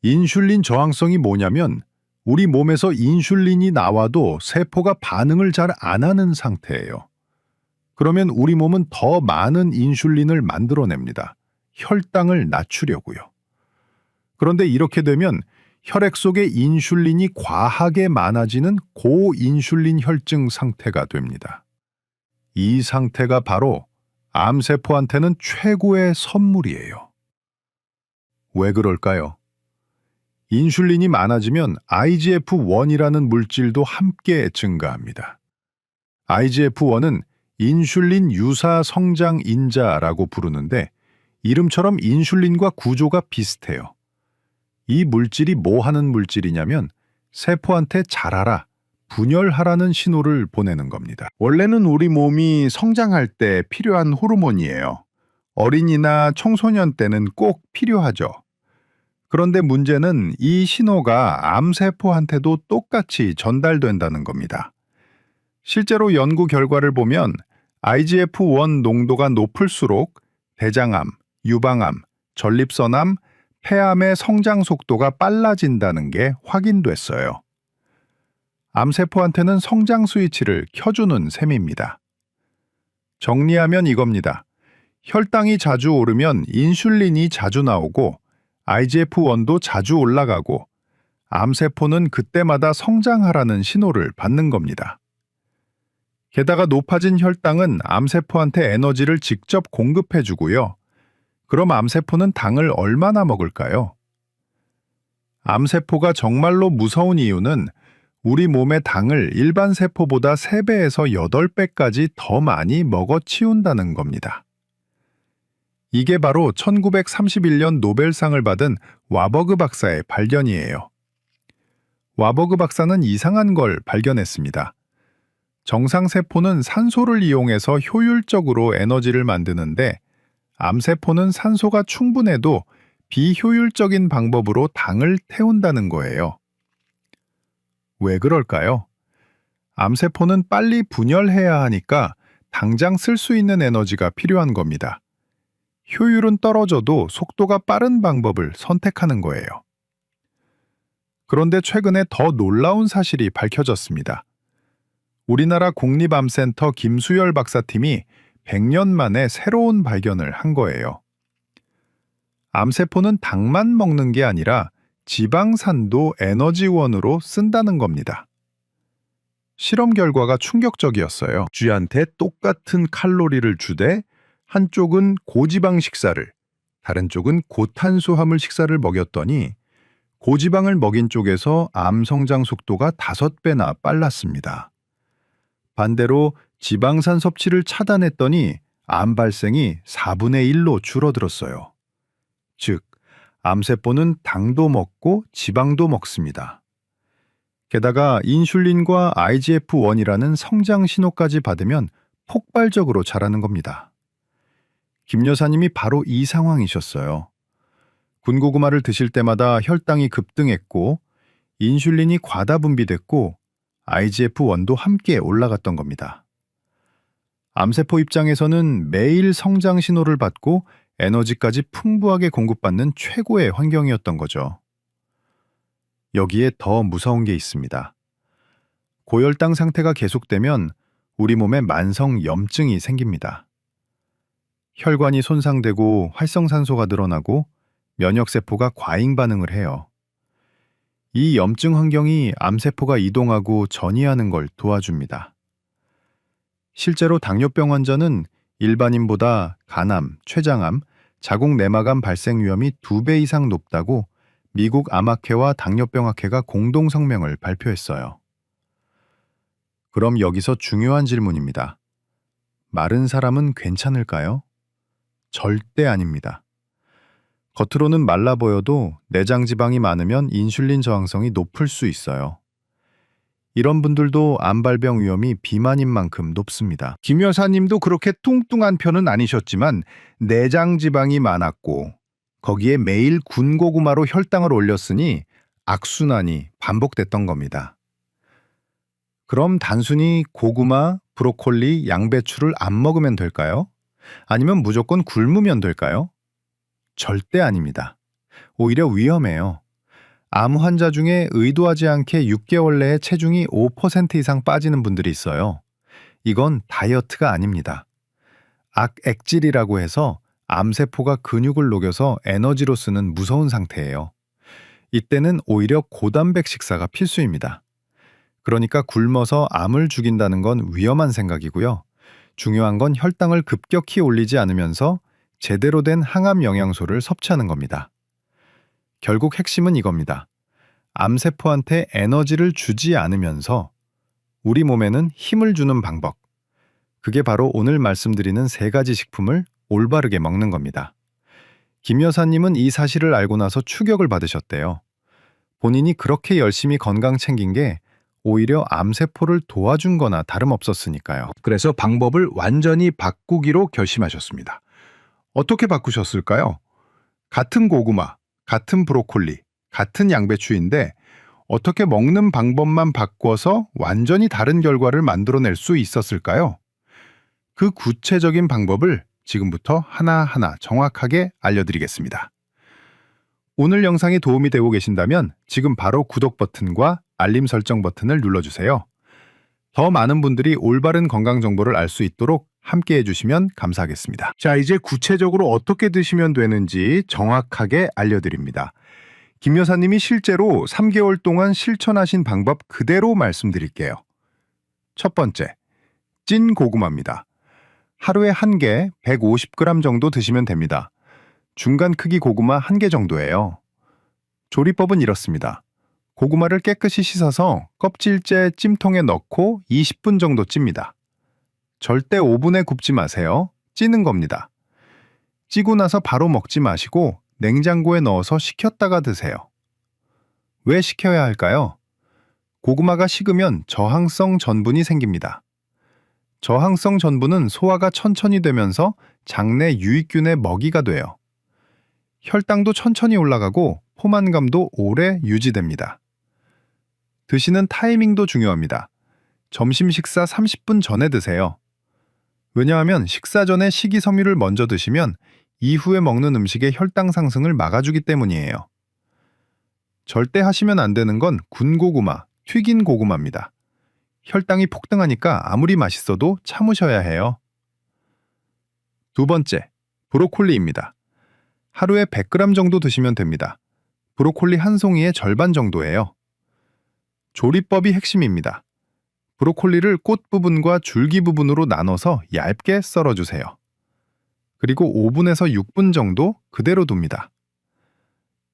인슐린 저항성이 뭐냐면 우리 몸에서 인슐린이 나와도 세포가 반응을 잘 안 하는 상태예요. 그러면 우리 몸은 더 많은 인슐린을 만들어냅니다. 혈당을 낮추려고요. 그런데 이렇게 되면 혈액 속에 인슐린이 과하게 많아지는 고인슐린 혈증 상태가 됩니다. 이 상태가 바로 암세포한테는 최고의 선물이에요. 왜 그럴까요? 인슐린이 많아지면 IGF-1이라는 물질도 함께 증가합니다. IGF-1은 인슐린 유사 성장 인자라고 부르는데 이름처럼 인슐린과 구조가 비슷해요. 이 물질이 뭐 하는 물질이냐면 세포한테 자라라, 분열하라는 신호를 보내는 겁니다. 원래는 우리 몸이 성장할 때 필요한 호르몬이에요. 어린이나 청소년 때는 꼭 필요하죠. 그런데 문제는 이 신호가 암세포한테도 똑같이 전달된다는 겁니다. 실제로 연구 결과를 보면 IGF-1 농도가 높을수록 대장암, 유방암, 전립선암, 폐암의 성장 속도가 빨라진다는 게 확인됐어요. 암세포한테는 성장 스위치를 켜주는 셈입니다. 정리하면 이겁니다. 혈당이 자주 오르면 인슐린이 자주 나오고 IGF-1도 자주 올라가고 암세포는 그때마다 성장하라는 신호를 받는 겁니다. 게다가 높아진 혈당은 암세포한테 에너지를 직접 공급해주고요. 그럼 암세포는 당을 얼마나 먹을까요? 암세포가 정말로 무서운 이유는 우리 몸의 당을 일반 세포보다 3배에서 8배까지 더 많이 먹어치운다는 겁니다. 이게 바로 1931년 노벨상을 받은 와버그 박사의 발견이에요. 와버그 박사는 이상한 걸 발견했습니다. 정상세포는 산소를 이용해서 효율적으로 에너지를 만드는데 암세포는 산소가 충분해도 비효율적인 방법으로 당을 태운다는 거예요. 왜 그럴까요? 암세포는 빨리 분열해야 하니까 당장 쓸 수 있는 에너지가 필요한 겁니다. 효율은 떨어져도 속도가 빠른 방법을 선택하는 거예요. 그런데 최근에 더 놀라운 사실이 밝혀졌습니다. 우리나라 국립암센터 김수열 박사팀이 100년 만에 새로운 발견을 한 거예요. 암세포는 당만 먹는 게 아니라 지방산도 에너지원으로 쓴다는 겁니다. 실험 결과가 충격적이었어요. 쥐한테 똑같은 칼로리를 주되 한쪽은 고지방 식사를, 다른 쪽은 고탄수화물 식사를 먹였더니 고지방을 먹인 쪽에서 암 성장 속도가 5배나 빨랐습니다. 반대로 지방산 섭취를 차단했더니 암 발생이 4분의 1로 줄어들었어요. 즉, 암세포는 당도 먹고 지방도 먹습니다. 게다가 인슐린과 IGF-1이라는 성장 신호까지 받으면 폭발적으로 자라는 겁니다. 김 여사님이 바로 이 상황이셨어요. 군고구마를 드실 때마다 혈당이 급등했고 인슐린이 과다 분비됐고 IGF-1도 함께 올라갔던 겁니다. 암세포 입장에서는 매일 성장 신호를 받고 에너지까지 풍부하게 공급받는 최고의 환경이었던 거죠. 여기에 더 무서운 게 있습니다. 고혈당 상태가 계속되면 우리 몸에 만성 염증이 생깁니다. 혈관이 손상되고 활성산소가 늘어나고 면역세포가 과잉 반응을 해요. 이 염증 환경이 암세포가 이동하고 전이하는 걸 도와줍니다. 실제로 당뇨병 환자는 일반인보다 간암, 췌장암, 자궁내막암 발생 위험이 2배 이상 높다고 미국 암학회와 당뇨병학회가 공동 성명을 발표했어요. 그럼 여기서 중요한 질문입니다. 마른 사람은 괜찮을까요? 절대 아닙니다. 겉으로는 말라 보여도 내장 지방이 많으면 인슐린 저항성이 높을 수 있어요. 이런 분들도 암발병 위험이 비만인 만큼 높습니다. 김 여사님도 그렇게 뚱뚱한 편은 아니셨지만 내장 지방이 많았고 거기에 매일 군고구마로 혈당을 올렸으니 악순환이 반복됐던 겁니다. 그럼 단순히 고구마, 브로콜리, 양배추를 안 먹으면 될까요? 아니면 무조건 굶으면 될까요? 절대 아닙니다. 오히려 위험해요. 암 환자 중에 의도하지 않게 6개월 내에 체중이 5% 이상 빠지는 분들이 있어요. 이건 다이어트가 아닙니다. 악액질이라고 해서 암세포가 근육을 녹여서 에너지로 쓰는 무서운 상태예요. 이때는 오히려 고단백 식사가 필수입니다. 그러니까 굶어서 암을 죽인다는 건 위험한 생각이고요. 중요한 건 혈당을 급격히 올리지 않으면서 제대로 된 항암 영양소를 섭취하는 겁니다. 결국 핵심은 이겁니다. 암세포한테 에너지를 주지 않으면서 우리 몸에는 힘을 주는 방법. 그게 바로 오늘 말씀드리는 3가지 식품을 올바르게 먹는 겁니다. 김 여사님은 이 사실을 알고 나서 충격을 받으셨대요. 본인이 그렇게 열심히 건강 챙긴 게 오히려 암세포를 도와준 거나 다름없었으니까요. 그래서 방법을 완전히 바꾸기로 결심하셨습니다. 어떻게 바꾸셨을까요? 같은 고구마, 같은 브로콜리, 같은 양배추인데 어떻게 먹는 방법만 바꿔서 완전히 다른 결과를 만들어낼 수 있었을까요? 그 구체적인 방법을 지금부터 하나하나 정확하게 알려드리겠습니다. 오늘 영상이 도움이 되고 계신다면 지금 바로 구독 버튼과 알림 설정 버튼을 눌러주세요. 더 많은 분들이 올바른 건강 정보를 알 수 있도록 함께 해주시면 감사하겠습니다. 자, 이제 구체적으로 어떻게 드시면 되는지 정확하게 알려드립니다. 김 여사님이 실제로 3개월 동안 실천하신 방법 그대로 말씀드릴게요. 첫 번째, 찐 고구마입니다. 하루에 1개 150g 정도 드시면 됩니다. 중간 크기 고구마 1개 정도예요. 조리법은 이렇습니다. 고구마를 깨끗이 씻어서 껍질째 찜통에 넣고 20분 정도 찝니다. 절대 오븐에 굽지 마세요. 찌는 겁니다. 찌고 나서 바로 먹지 마시고 냉장고에 넣어서 식혔다가 드세요. 왜 식혀야 할까요? 고구마가 식으면 저항성 전분이 생깁니다. 저항성 전분은 소화가 천천히 되면서 장내 유익균의 먹이가 돼요. 혈당도 천천히 올라가고 포만감도 오래 유지됩니다. 드시는 타이밍도 중요합니다. 점심 식사 30분 전에 드세요. 왜냐하면 식사 전에 식이섬유를 먼저 드시면 이후에 먹는 음식의 혈당 상승을 막아주기 때문이에요. 절대 하시면 안 되는 건 군고구마, 튀긴 고구마입니다. 혈당이 폭등하니까 아무리 맛있어도 참으셔야 해요. 두 번째, 브로콜리입니다. 하루에 100g 정도 드시면 됩니다. 브로콜리 한 송이의 절반 정도예요. 조리법이 핵심입니다. 브로콜리를 꽃 부분과 줄기 부분으로 나눠서 얇게 썰어주세요. 그리고 5분에서 6분 정도 그대로 둡니다.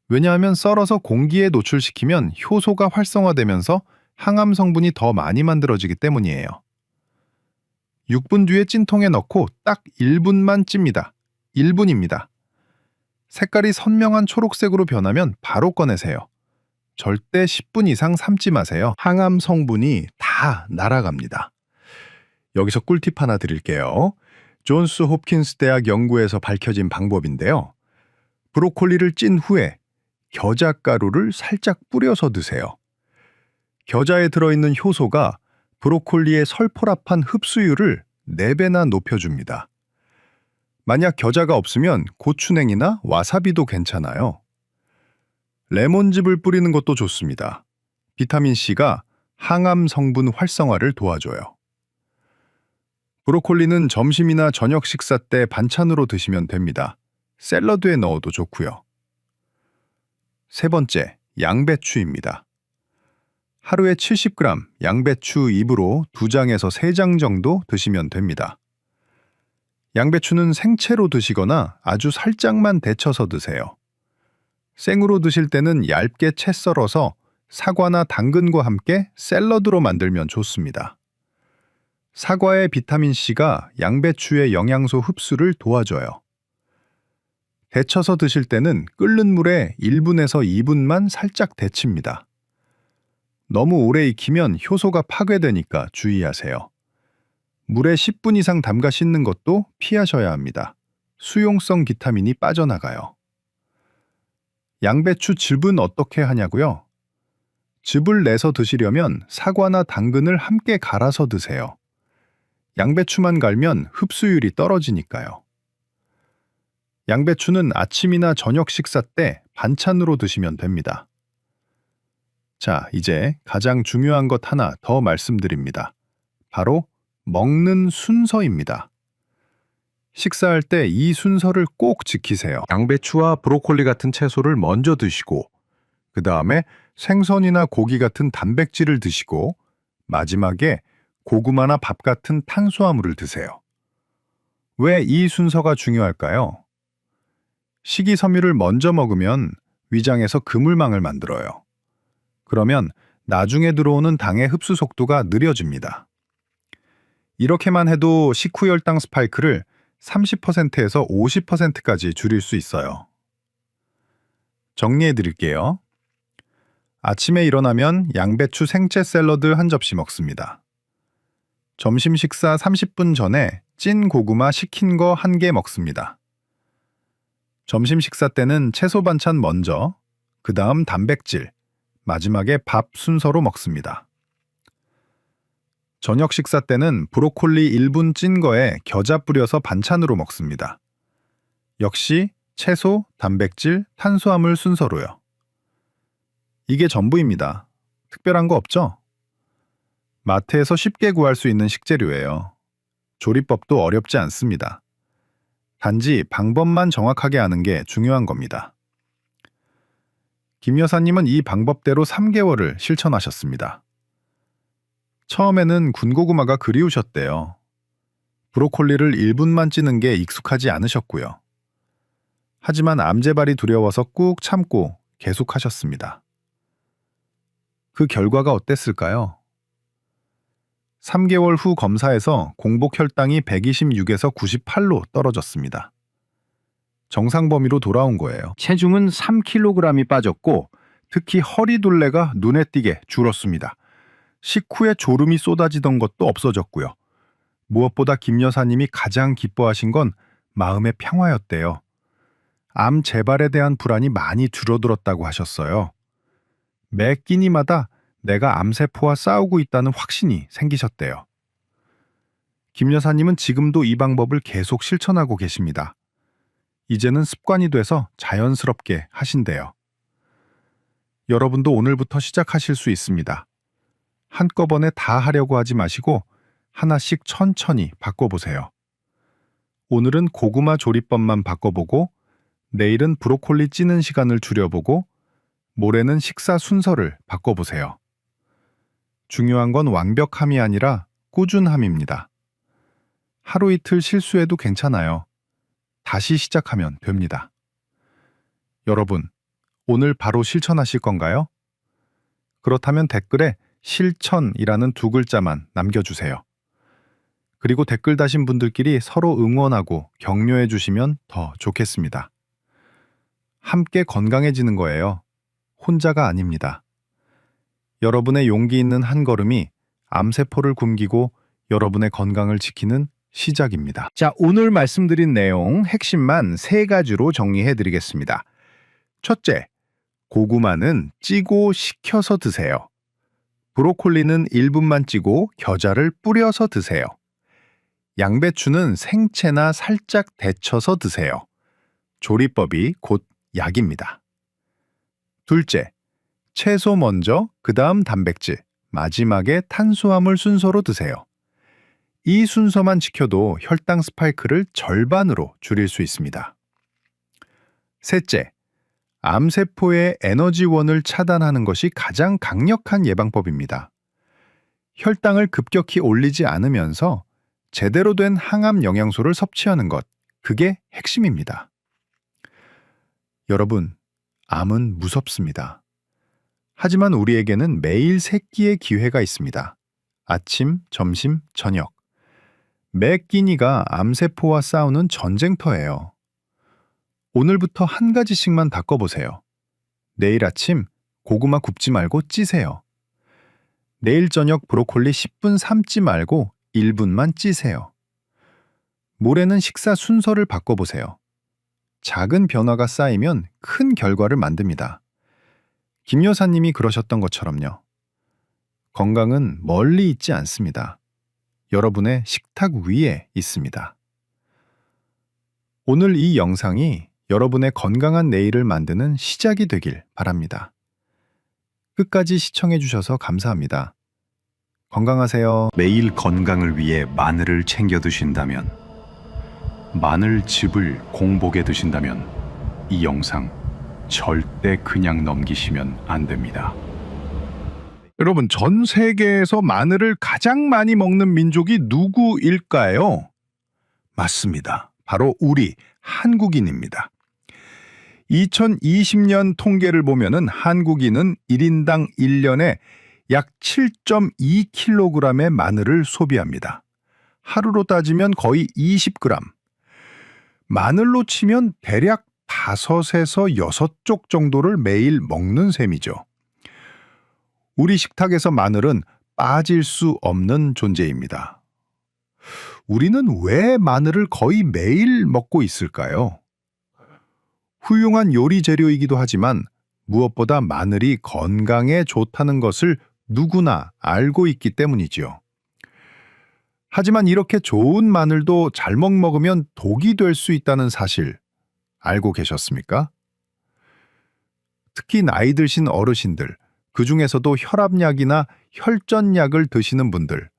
왜냐하면 썰어서 공기에 노출시키면 효소가 활성화되면서 항암 성분이 더 많이 만들어지기 때문이에요. 6분 뒤에 찐통에 넣고 딱 1분만 찝니다. 1분입니다. 색깔이 선명한 초록색으로 변하면 바로 꺼내세요. 절대 10분 이상 삶지 마세요. 항암 성분이 다 날아갑니다. 여기서 꿀팁 하나 드릴게요. 존스 홉킨스 대학 연구에서 밝혀진 방법인데요. 브로콜리를 찐 후에 겨자가루를 살짝 뿌려서 드세요. 겨자에 들어있는 효소가 브로콜리의 설포랍한 흡수율을 4배나 높여줍니다. 만약 겨자가 없으면 고추냉이나 와사비도 괜찮아요. 레몬즙을 뿌리는 것도 좋습니다. 비타민C가 항암 성분 활성화를 도와줘요. 브로콜리는 점심이나 저녁 식사 때 반찬으로 드시면 됩니다. 샐러드에 넣어도 좋고요. 세 번째, 양배추입니다. 하루에 70g 양배추 잎으로 2장에서 3장 정도 드시면 됩니다. 양배추는 생채로 드시거나 아주 살짝만 데쳐서 드세요. 생으로 드실 때는 얇게 채 썰어서 사과나 당근과 함께 샐러드로 만들면 좋습니다. 사과의 비타민C가 양배추의 영양소 흡수를 도와줘요. 데쳐서 드실 때는 끓는 물에 1분에서 2분만 살짝 데칩니다. 너무 오래 익히면 효소가 파괴되니까 주의하세요. 물에 10분 이상 담가 씻는 것도 피하셔야 합니다. 수용성 비타민이 빠져나가요. 양배추 즙은 어떻게 하냐고요? 즙을 내서 드시려면 사과나 당근을 함께 갈아서 드세요. 양배추만 갈면 흡수율이 떨어지니까요. 양배추는 아침이나 저녁 식사 때 반찬으로 드시면 됩니다. 자, 이제 가장 중요한 것 하나 더 말씀드립니다. 바로 먹는 순서입니다. 식사할 때 이 순서를 꼭 지키세요. 양배추와 브로콜리 같은 채소를 먼저 드시고, 그 다음에 생선이나 고기 같은 단백질을 드시고, 마지막에 고구마나 밥 같은 탄수화물을 드세요. 왜 이 순서가 중요할까요? 식이섬유를 먼저 먹으면 위장에서 그물망을 만들어요. 그러면 나중에 들어오는 당의 흡수 속도가 느려집니다. 이렇게만 해도 식후 혈당 스파이크를 30%에서 50%까지 줄일 수 있어요. 정리해 드릴게요. 아침에 일어나면 양배추 생채 샐러드 한 접시 먹습니다. 점심 식사 30분 전에 찐 고구마 식힌 거 1개 먹습니다. 점심 식사 때는 채소 반찬 먼저, 그 다음 단백질, 마지막에 밥 순서로 먹습니다. 저녁 식사 때는 브로콜리 1분 찐 거에 겨자 뿌려서 반찬으로 먹습니다. 역시 채소, 단백질, 탄수화물 순서로요. 이게 전부입니다. 특별한 거 없죠? 마트에서 쉽게 구할 수 있는 식재료예요. 조리법도 어렵지 않습니다. 단지 방법만 정확하게 아는 게 중요한 겁니다. 김 여사님은 이 방법대로 3개월을 실천하셨습니다. 처음에는 군고구마가 그리우셨대요. 브로콜리를 1분만 찌는 게 익숙하지 않으셨고요. 하지만 암재발이 두려워서 꾹 참고 계속하셨습니다. 그 결과가 어땠을까요? 3개월 후 검사에서 공복 혈당이 126에서 98로 떨어졌습니다. 정상 범위로 돌아온 거예요. 체중은 3kg이 빠졌고 특히 허리둘레가 눈에 띄게 줄었습니다. 식후에 졸음이 쏟아지던 것도 없어졌고요. 무엇보다 김 여사님이 가장 기뻐하신 건 마음의 평화였대요. 암 재발에 대한 불안이 많이 줄어들었다고 하셨어요. 매 끼니마다 내가 암세포와 싸우고 있다는 확신이 생기셨대요. 김 여사님은 지금도 이 방법을 계속 실천하고 계십니다. 이제는 습관이 돼서 자연스럽게 하신대요. 여러분도 오늘부터 시작하실 수 있습니다. 한꺼번에 다 하려고 하지 마시고 하나씩 천천히 바꿔보세요. 오늘은 고구마 조리법만 바꿔보고, 내일은 브로콜리 찌는 시간을 줄여보고, 모레는 식사 순서를 바꿔보세요. 중요한 건 완벽함이 아니라 꾸준함입니다. 하루 이틀 실수해도 괜찮아요. 다시 시작하면 됩니다. 여러분, 오늘 바로 실천하실 건가요? 그렇다면 댓글에 실천이라는 2글자만 남겨주세요. 그리고 댓글 다신 분들끼리 서로 응원하고 격려해 주시면 더 좋겠습니다. 함께 건강해지는 거예요. 혼자가 아닙니다. 여러분의 용기 있는 한 걸음이 암세포를 굶기고 여러분의 건강을 지키는 시작입니다. 자, 오늘 말씀드린 내용 핵심만 3가지로 정리해 드리겠습니다. 첫째, 고구마는 찌고 식혀서 드세요. 브로콜리는 1분만 찌고 겨자를 뿌려서 드세요. 양배추는 생채나 살짝 데쳐서 드세요. 조리법이 곧 약입니다. 둘째, 채소 먼저, 그 다음 단백질, 마지막에 탄수화물 순서로 드세요. 이 순서만 지켜도 혈당 스파이크를 절반으로 줄일 수 있습니다. 셋째, 암세포의 에너지원을 차단하는 것이 가장 강력한 예방법입니다. 혈당을 급격히 올리지 않으면서 제대로 된 항암 영양소를 섭취하는 것, 그게 핵심입니다. 여러분, 암은 무섭습니다. 하지만 우리에게는 매일 3끼의 기회가 있습니다. 아침, 점심, 저녁. 매 끼니가 암세포와 싸우는 전쟁터예요. 오늘부터 한 가지씩만 바꿔보세요. 내일 아침 고구마 굽지 말고 찌세요. 내일 저녁 브로콜리 10분 삶지 말고 1분만 찌세요. 모레는 식사 순서를 바꿔보세요. 작은 변화가 쌓이면 큰 결과를 만듭니다. 김 여사님이 그러셨던 것처럼요. 건강은 멀리 있지 않습니다. 여러분의 식탁 위에 있습니다. 오늘 이 영상이 여러분의 건강한 내일을 만드는 시작이 되길 바랍니다. 끝까지 시청해 주셔서 감사합니다. 건강하세요. 매일 건강을 위해 마늘을 챙겨 드신다면, 마늘즙을 공복에 드신다면 이 영상 절대 그냥 넘기시면 안 됩니다. 여러분, 전 세계에서 마늘을 가장 많이 먹는 민족이 누구일까요? 맞습니다. 바로 우리 한국인입니다. 2020년 통계를 보면은 한국인은 1인당 1년에 약 7.2kg의 마늘을 소비합니다. 하루로 따지면 거의 20g. 마늘로 치면 대략 5에서 6쪽 정도를 매일 먹는 셈이죠. 우리 식탁에서 마늘은 빠질 수 없는 존재입니다. 우리는 왜 마늘을 거의 매일 먹고 있을까요? 훌륭한 요리 재료이기도 하지만 무엇보다 마늘이 건강에 좋다는 것을 누구나 알고 있기 때문이지요. 하지만 이렇게 좋은 마늘도 잘못 먹으면 독이 될 수 있다는 사실 알고 계셨습니까? 특히 나이 드신 어르신들, 그 중에서도 혈압약이나 혈전약을 드시는 분들,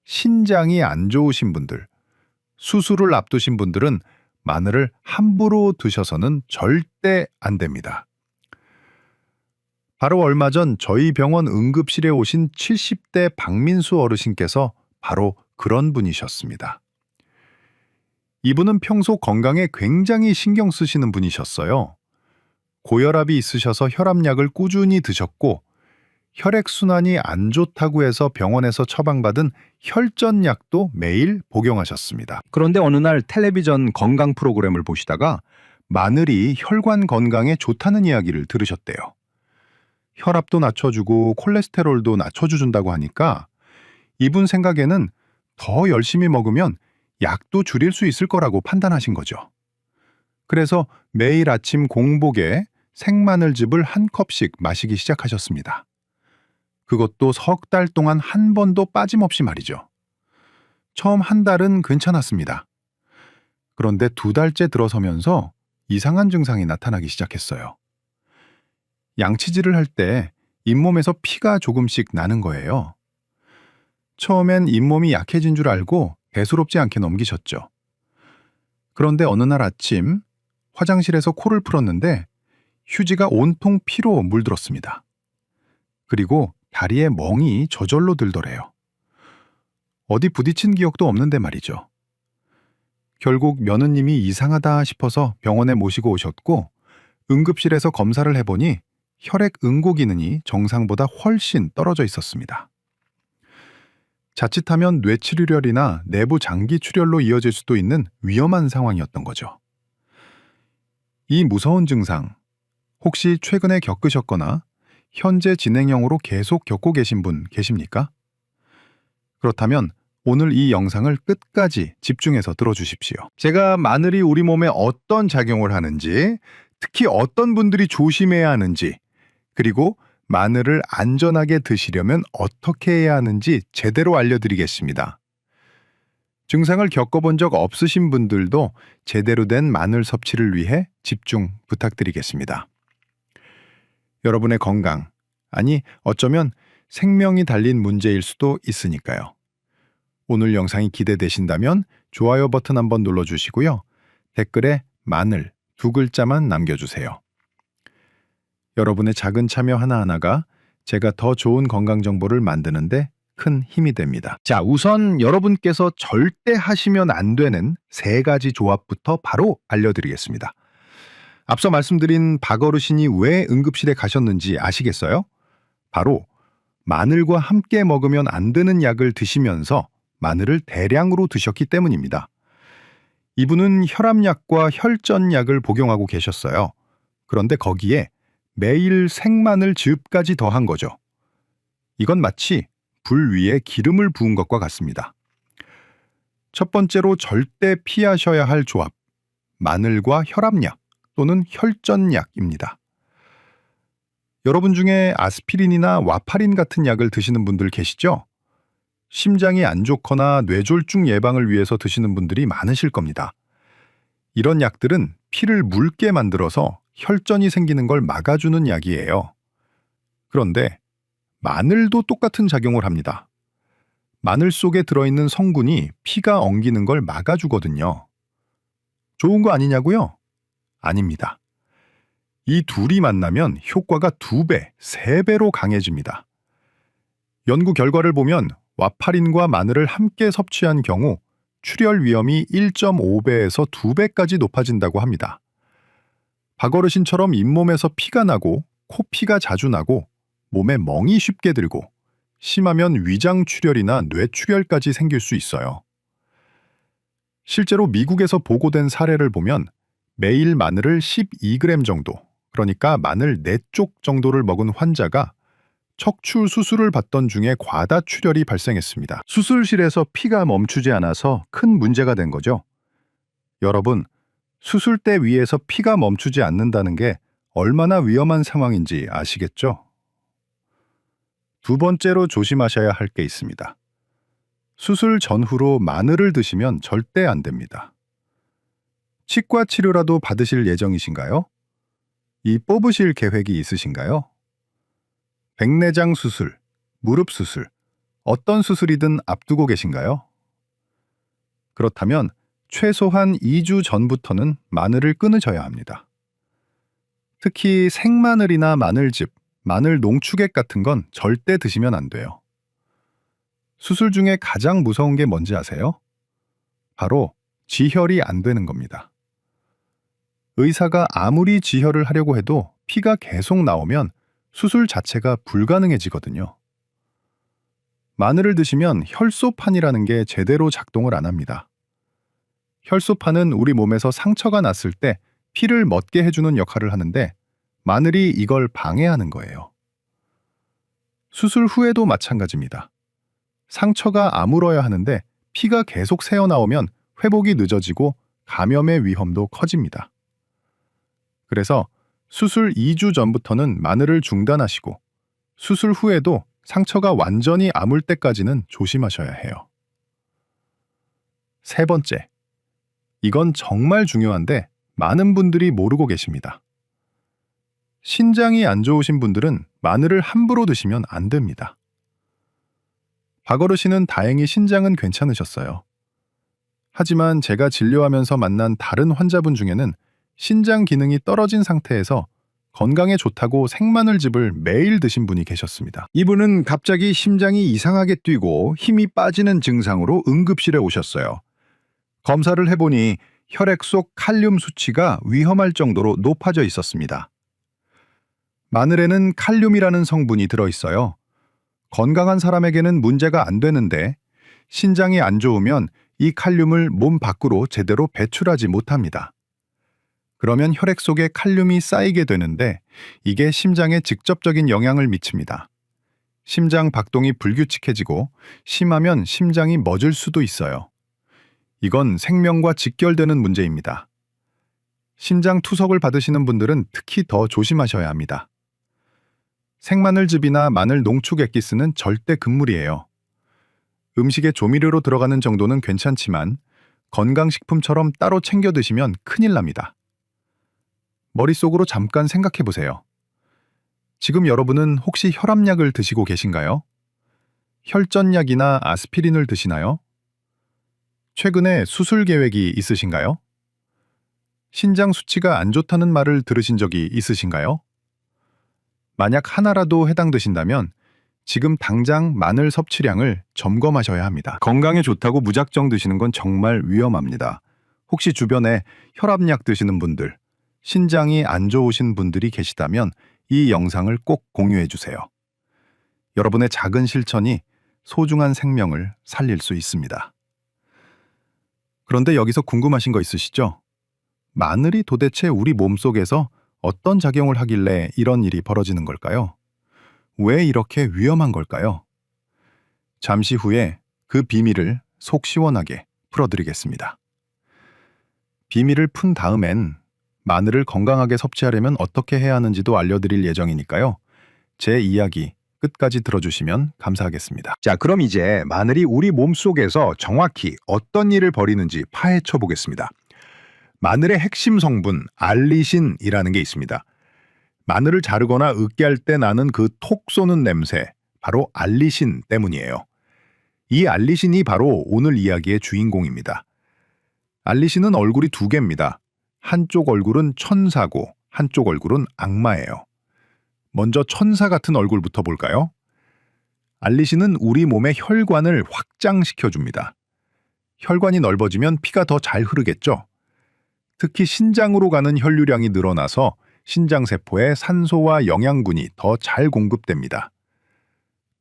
신장이 안 좋으신 분들, 수술을 앞두신 분들은 마늘을 함부로 드셔서는 절대 안 됩니다. 바로 얼마 전 저희 병원 응급실에 오신 70대 박민수 어르신께서 바로 그런 분이셨습니다. 이분은 평소 건강에 굉장히 신경 쓰시는 분이셨어요. 고혈압이 있으셔서 혈압약을 꾸준히 드셨고 혈액순환이 안 좋다고 해서 병원에서 처방받은 혈전약도 매일 복용하셨습니다. 그런데 어느 날 텔레비전 건강 프로그램을 보시다가 마늘이 혈관 건강에 좋다는 이야기를 들으셨대요. 혈압도 낮춰주고 콜레스테롤도 낮춰준다고 하니까 이분 생각에는 더 열심히 먹으면 약도 줄일 수 있을 거라고 판단하신 거죠. 그래서 매일 아침 공복에 생마늘즙을 한 컵씩 마시기 시작하셨습니다. 그것도 석 달 동안 한 번도 빠짐없이 말이죠. 처음 한 달은 괜찮았습니다. 그런데 2달째 들어서면서 이상한 증상이 나타나기 시작했어요. 양치질을 할 때 잇몸에서 피가 조금씩 나는 거예요. 처음엔 잇몸이 약해진 줄 알고 대수롭지 않게 넘기셨죠. 그런데 어느 날 아침 화장실에서 코를 풀었는데 휴지가 온통 피로 물들었습니다. 그리고 다리에 멍이 저절로 들더래요. 어디 부딪힌 기억도 없는데 말이죠. 결국 며느님이 이상하다 싶어서 병원에 모시고 오셨고 응급실에서 검사를 해보니 혈액 응고 기능이 정상보다 훨씬 떨어져 있었습니다. 자칫하면 뇌출혈이나 내부 장기 출혈로 이어질 수도 있는 위험한 상황이었던 거죠. 이 무서운 증상, 혹시 최근에 겪으셨거나 현재 진행형으로 계속 겪고 계신 분 계십니까? 그렇다면 오늘 이 영상을 끝까지 집중해서 들어주십시오. 제가 마늘이 우리 몸에 어떤 작용을 하는지, 특히 어떤 분들이 조심해야 하는지, 그리고 마늘을 안전하게 드시려면 어떻게 해야 하는지 제대로 알려드리겠습니다. 증상을 겪어본 적 없으신 분들도 제대로 된 마늘 섭취를 위해 집중 부탁드리겠습니다. 여러분의 건강, 아니 어쩌면 생명이 달린 문제일 수도 있으니까요. 오늘 영상이 기대되신다면 좋아요 버튼 한번 눌러주시고요. 댓글에 마늘 2글자만 남겨주세요. 여러분의 작은 참여 하나하나가 제가 더 좋은 건강 정보를 만드는데 큰 힘이 됩니다. 자, 우선 여러분께서 절대 하시면 안 되는 3가지 조합부터 바로 알려드리겠습니다. 앞서 말씀드린 박 어르신이 왜 응급실에 가셨는지 아시겠어요? 바로 마늘과 함께 먹으면 안 되는 약을 드시면서 마늘을 대량으로 드셨기 때문입니다. 이분은 혈압약과 혈전약을 복용하고 계셨어요. 그런데 거기에 매일 생마늘 즙까지 더한 거죠. 이건 마치 불 위에 기름을 부은 것과 같습니다. 첫 번째로 절대 피하셔야 할 조합, 마늘과 혈압약 또는 혈전약입니다. 여러분 중에 아스피린이나 와파린 같은 약을 드시는 분들 계시죠? 심장이 안 좋거나 뇌졸중 예방을 위해서 드시는 분들이 많으실 겁니다. 이런 약들은 피를 묽게 만들어서 혈전이 생기는 걸 막아주는 약이에요. 그런데 마늘도 똑같은 작용을 합니다. 마늘 속에 들어있는 성분이 피가 엉기는 걸 막아주거든요. 좋은 거 아니냐고요? 아닙니다. 이 둘이 만나면 효과가 2배, 3배로 강해집니다. 연구 결과를 보면 와파린과 마늘을 함께 섭취한 경우 출혈 위험이 1.5배에서 2배까지 높아진다고 합니다. 박 어르신처럼 잇몸에서 피가 나고 코피가 자주 나고 몸에 멍이 쉽게 들고 심하면 위장 출혈이나 뇌출혈까지 생길 수 있어요. 실제로 미국에서 보고된 사례를 보면 매일 마늘을 12g 정도, 그러니까 마늘 4쪽 정도를 먹은 환자가 척추 수술을 받던 중에 과다출혈이 발생했습니다. 수술실에서 피가 멈추지 않아서 큰 문제가 된 거죠. 여러분, 수술대 위에서 피가 멈추지 않는다는 게 얼마나 위험한 상황인지 아시겠죠? 두 번째로 조심하셔야 할 게 있습니다. 수술 전후로 마늘을 드시면 절대 안 됩니다. 치과 치료라도 받으실 예정이신가요? 이 뽑으실 계획이 있으신가요? 백내장 수술, 무릎 수술, 어떤 수술이든 앞두고 계신가요? 그렇다면 최소한 2주 전부터는 마늘을 끊으셔야 합니다. 특히 생마늘이나 마늘즙, 마늘 농축액 같은 건 절대 드시면 안 돼요. 수술 중에 가장 무서운 게 뭔지 아세요? 바로 지혈이 안 되는 겁니다. 의사가 아무리 지혈을 하려고 해도 피가 계속 나오면 수술 자체가 불가능해지거든요. 마늘을 드시면 혈소판이라는 게 제대로 작동을 안 합니다. 혈소판은 우리 몸에서 상처가 났을 때 피를 멎게 해주는 역할을 하는데 마늘이 이걸 방해하는 거예요. 수술 후에도 마찬가지입니다. 상처가 아물어야 하는데 피가 계속 새어나오면 회복이 늦어지고 감염의 위험도 커집니다. 그래서 수술 2주 전부터는 마늘을 중단하시고 수술 후에도 상처가 완전히 아물 때까지는 조심하셔야 해요. 세 번째, 이건 정말 중요한데 많은 분들이 모르고 계십니다. 신장이 안 좋으신 분들은 마늘을 함부로 드시면 안 됩니다. 박 어르신은 다행히 신장은 괜찮으셨어요. 하지만 제가 진료하면서 만난 다른 환자분 중에는 신장 기능이 떨어진 상태에서 건강에 좋다고 생마늘즙을 매일 드신 분이 계셨습니다. 이분은 갑자기 심장이 이상하게 뛰고 힘이 빠지는 증상으로 응급실에 오셨어요. 검사를 해보니 혈액 속 칼륨 수치가 위험할 정도로 높아져 있었습니다. 마늘에는 칼륨이라는 성분이 들어있어요. 건강한 사람에게는 문제가 안 되는데 신장이 안 좋으면 이 칼륨을 몸 밖으로 제대로 배출하지 못합니다. 그러면 혈액 속에 칼륨이 쌓이게 되는데 이게 심장에 직접적인 영향을 미칩니다. 심장 박동이 불규칙해지고 심하면 심장이 멎을 수도 있어요. 이건 생명과 직결되는 문제입니다. 신장 투석을 받으시는 분들은 특히 더 조심하셔야 합니다. 생마늘즙이나 마늘 농축 액기스는 절대 금물이에요. 음식에 조미료로 들어가는 정도는 괜찮지만 건강식품처럼 따로 챙겨 드시면 큰일 납니다. 머릿속으로 잠깐 생각해 보세요. 지금 여러분은 혹시 혈압약을 드시고 계신가요? 혈전약이나 아스피린을 드시나요? 최근에 수술 계획이 있으신가요? 신장 수치가 안 좋다는 말을 들으신 적이 있으신가요? 만약 하나라도 해당되신다면 지금 당장 마늘 섭취량을 점검하셔야 합니다. 건강에 좋다고 무작정 드시는 건 정말 위험합니다. 혹시 주변에 혈압약 드시는 분들, 신장이 안 좋으신 분들이 계시다면 이 영상을 꼭 공유해 주세요. 여러분의 작은 실천이 소중한 생명을 살릴 수 있습니다. 그런데 여기서 궁금하신 거 있으시죠? 마늘이 도대체 우리 몸속에서 어떤 작용을 하길래 이런 일이 벌어지는 걸까요? 왜 이렇게 위험한 걸까요? 잠시 후에 그 비밀을 속 시원하게 풀어드리겠습니다. 비밀을 푼 다음엔 마늘을 건강하게 섭취하려면 어떻게 해야 하는지도 알려드릴 예정이니까요. 제 이야기 끝까지 들어주시면 감사하겠습니다. 자, 그럼 이제 마늘이 우리 몸속에서 정확히 어떤 일을 벌이는지 파헤쳐 보겠습니다. 마늘의 핵심 성분 알리신이라는 게 있습니다. 마늘을 자르거나 으깨할 때 나는 그 톡 쏘는 냄새, 바로 알리신 때문이에요. 이 알리신이 바로 오늘 이야기의 주인공입니다. 알리신은 얼굴이 두 개입니다. 한쪽 얼굴은 천사고 한쪽 얼굴은 악마예요. 먼저 천사 같은 얼굴부터 볼까요? 알리신은 우리 몸의 혈관을 확장시켜줍니다. 혈관이 넓어지면 피가 더 잘 흐르겠죠? 특히 신장으로 가는 혈류량이 늘어나서 신장세포에 산소와 영양분이 더 잘 공급됩니다.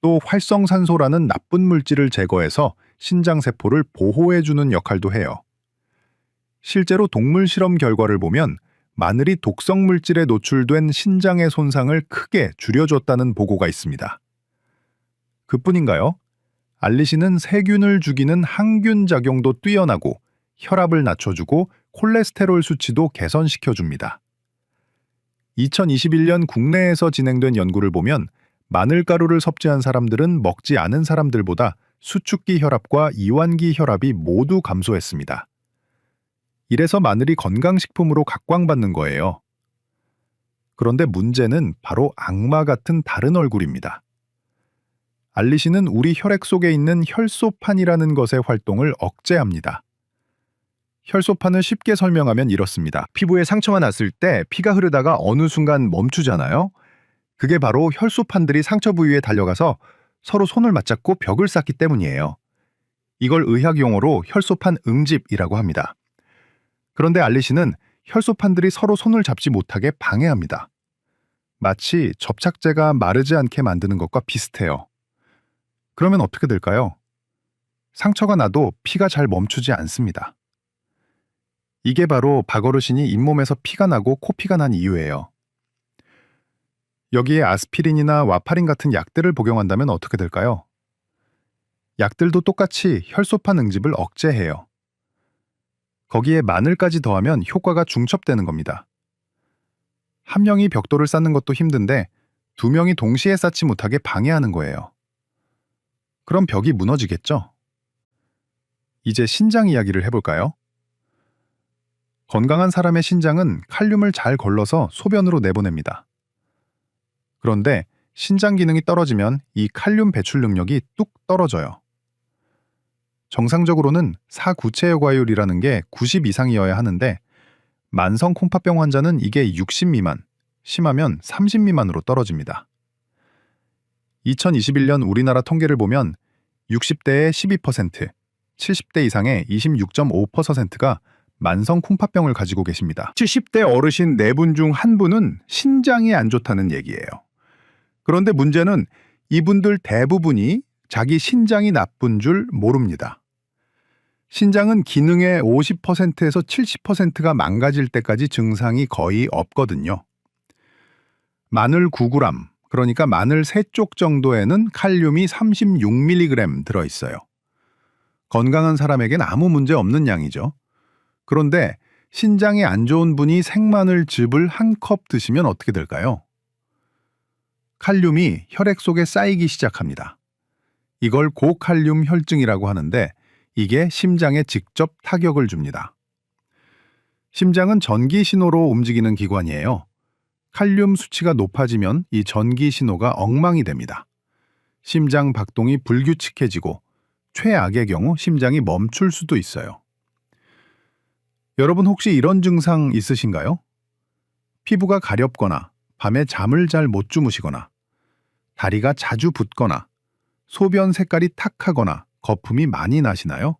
또 활성산소라는 나쁜 물질을 제거해서 신장세포를 보호해주는 역할도 해요. 실제로 동물 실험 결과를 보면 마늘이 독성 물질에 노출된 신장의 손상을 크게 줄여줬다는 보고가 있습니다. 그뿐인가요? 알리신은 세균을 죽이는 항균 작용도 뛰어나고 혈압을 낮춰주고 콜레스테롤 수치도 개선시켜줍니다. 2021년 국내에서 진행된 연구를 보면 마늘가루를 섭취한 사람들은 먹지 않은 사람들보다 수축기 혈압과 이완기 혈압이 모두 감소했습니다. 이래서 마늘이 건강식품으로 각광받는 거예요. 그런데 문제는 바로 악마 같은 다른 얼굴입니다. 알리신은 우리 혈액 속에 있는 혈소판이라는 것의 활동을 억제합니다. 혈소판을 쉽게 설명하면 이렇습니다. 피부에 상처가 났을 때 피가 흐르다가 어느 순간 멈추잖아요. 그게 바로 혈소판들이 상처 부위에 달려가서 서로 손을 맞잡고 벽을 쌓기 때문이에요. 이걸 의학 용어로 혈소판 응집이라고 합니다. 그런데 알리신은 혈소판들이 서로 손을 잡지 못하게 방해합니다. 마치 접착제가 마르지 않게 만드는 것과 비슷해요. 그러면 어떻게 될까요? 상처가 나도 피가 잘 멈추지 않습니다. 이게 바로 박어르신이 잇몸에서 피가 나고 코피가 난 이유예요. 여기에 아스피린이나 와파린 같은 약들을 복용한다면 어떻게 될까요? 약들도 똑같이 혈소판 응집을 억제해요. 거기에 마늘까지 더하면 효과가 중첩되는 겁니다. 한 명이 벽돌을 쌓는 것도 힘든데 두 명이 동시에 쌓지 못하게 방해하는 거예요. 그럼 벽이 무너지겠죠? 이제 신장 이야기를 해볼까요? 건강한 사람의 신장은 칼륨을 잘 걸러서 소변으로 내보냅니다. 그런데 신장 기능이 떨어지면 이 칼륨 배출 능력이 뚝 떨어져요. 정상적으로는 사구체혈과율이라는 게 90 이상이어야 하는데 만성 콩팥병 환자는 이게 60 미만, 심하면 30 미만으로 떨어집니다. 2021년 우리나라 통계를 보면 60대의 12%, 70대 이상의 26.5%가 만성 콩팥병을 가지고 계십니다. 70대 어르신 4분 중 1분은 신장이 안 좋다는 얘기예요. 그런데 문제는 이분들 대부분이 자기 신장이 나쁜 줄 모릅니다. 신장은 기능의 50%에서 70%가 망가질 때까지 증상이 거의 없거든요. 마늘 9g, 그러니까 마늘 3쪽 정도에는 칼륨이 36mg 들어있어요. 건강한 사람에겐 아무 문제 없는 양이죠. 그런데 신장이 안 좋은 분이 생마늘즙을 한 컵 드시면 어떻게 될까요? 칼륨이 혈액 속에 쌓이기 시작합니다. 이걸 고칼륨 혈증이라고 하는데 이게 심장에 직접 타격을 줍니다. 심장은 전기 신호로 움직이는 기관이에요. 칼륨 수치가 높아지면 이 전기 신호가 엉망이 됩니다. 심장 박동이 불규칙해지고 최악의 경우 심장이 멈출 수도 있어요. 여러분 혹시 이런 증상 있으신가요? 피부가 가렵거나 밤에 잠을 잘 못 주무시거나 다리가 자주 붓거나 소변 색깔이 탁하거나 거품이 많이 나시나요?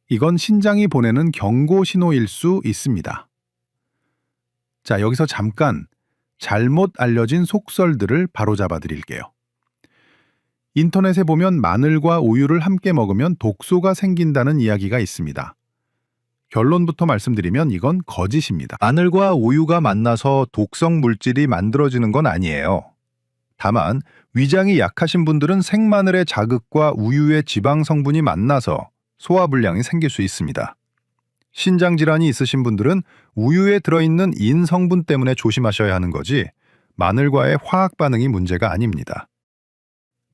이건 신장이 보내는 경고 신호일 수 있습니다. 자, 여기서 잠깐 잘못 알려진 속설들을 바로잡아 드릴게요. 인터넷에 보면 마늘과 우유를 함께 먹으면 독소가 생긴다는 이야기가 있습니다. 결론부터 말씀드리면 이건 거짓입니다. 마늘과 우유가 만나서 독성 물질이 만들어지는 건 아니에요. 다만 위장이 약하신 분들은 생마늘의 자극과 우유의 지방 성분이 만나서 소화불량이 생길 수 있습니다. 신장 질환이 있으신 분들은 우유에 들어있는 인 성분 때문에 조심하셔야 하는 거지 마늘과의 화학 반응이 문제가 아닙니다.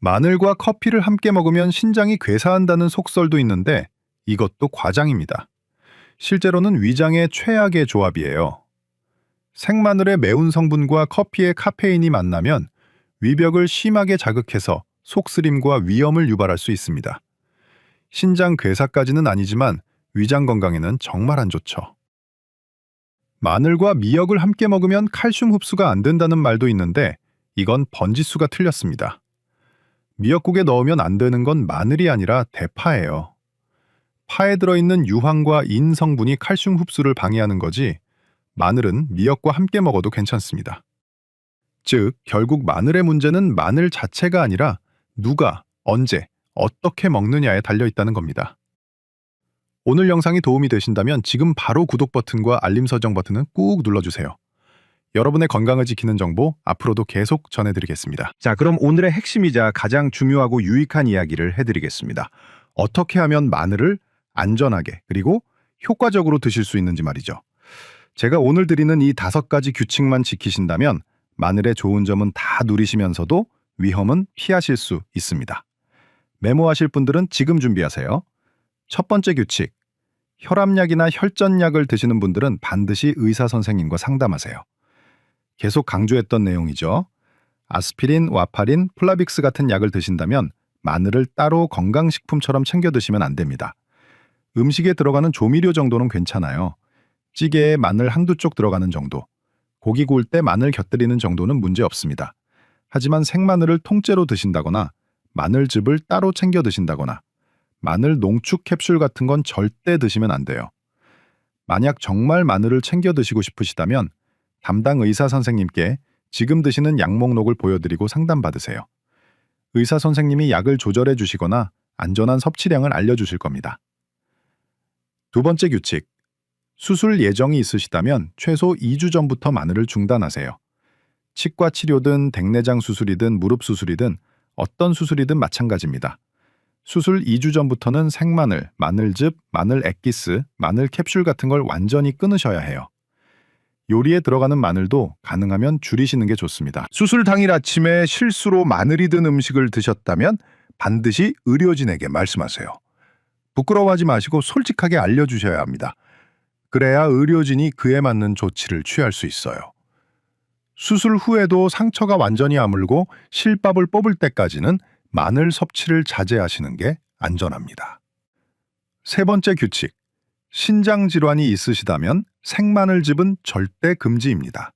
마늘과 커피를 함께 먹으면 신장이 괴사한다는 속설도 있는데 이것도 과장입니다. 실제로는 위장의 최악의 조합이에요. 생마늘의 매운 성분과 커피의 카페인이 만나면 위벽을 심하게 자극해서 속쓰림과 위염을 유발할 수 있습니다. 신장 괴사까지는 아니지만 위장 건강에는 정말 안 좋죠. 마늘과 미역을 함께 먹으면 칼슘 흡수가 안 된다는 말도 있는데 이건 번지수가 틀렸습니다. 미역국에 넣으면 안 되는 건 마늘이 아니라 대파예요. 파에 들어있는 유황과 인 성분이 칼슘 흡수를 방해하는 거지 마늘은 미역과 함께 먹어도 괜찮습니다. 즉, 결국 마늘의 문제는 마늘 자체가 아니라 누가, 언제, 어떻게 먹느냐에 달려있다는 겁니다. 오늘 영상이 도움이 되신다면 지금 바로 구독 버튼과 알림 설정 버튼을 꾹 눌러주세요. 여러분의 건강을 지키는 정보 앞으로도 계속 전해드리겠습니다. 자, 그럼 오늘의 핵심이자 가장 중요하고 유익한 이야기를 해드리겠습니다. 어떻게 하면 마늘을 안전하게 그리고 효과적으로 드실 수 있는지 말이죠. 제가 오늘 드리는 이 5가지 규칙만 지키신다면 마늘의 좋은 점은 다 누리시면서도 위험은 피하실 수 있습니다. 메모하실 분들은 지금 준비하세요. 첫 번째 규칙, 혈압약이나 혈전약을 드시는 분들은 반드시 의사 선생님과 상담하세요. 계속 강조했던 내용이죠. 아스피린, 와파린, 플라빅스 같은 약을 드신다면 마늘을 따로 건강식품처럼 챙겨 드시면 안 됩니다. 음식에 들어가는 조미료 정도는 괜찮아요. 찌개에 마늘 한두 쪽 들어가는 정도, 고기 구울 때 마늘 곁들이는 정도는 문제 없습니다. 하지만 생마늘을 통째로 드신다거나 마늘즙을 따로 챙겨 드신다거나 마늘 농축 캡슐 같은 건 절대 드시면 안 돼요. 만약 정말 마늘을 챙겨 드시고 싶으시다면 담당 의사 선생님께 지금 드시는 약 목록을 보여드리고 상담받으세요. 의사 선생님이 약을 조절해 주시거나 안전한 섭취량을 알려주실 겁니다. 두 번째 규칙, 수술 예정이 있으시다면 최소 2주 전부터 마늘을 중단하세요. 치과 치료든 백내장 수술이든 무릎 수술이든 어떤 수술이든 마찬가지입니다. 수술 2주 전부터는 생마늘, 마늘즙, 마늘 액기스, 마늘 캡슐 같은 걸 완전히 끊으셔야 해요. 요리에 들어가는 마늘도 가능하면 줄이시는 게 좋습니다. 수술 당일 아침에 실수로 마늘이 든 음식을 드셨다면 반드시 의료진에게 말씀하세요. 부끄러워하지 마시고 솔직하게 알려주셔야 합니다. 그래야 의료진이 그에 맞는 조치를 취할 수 있어요. 수술 후에도 상처가 완전히 아물고 실밥을 뽑을 때까지는 마늘 섭취를 자제하시는 게 안전합니다. 세 번째 규칙, 신장 질환이 있으시다면 생마늘즙은 절대 금지입니다.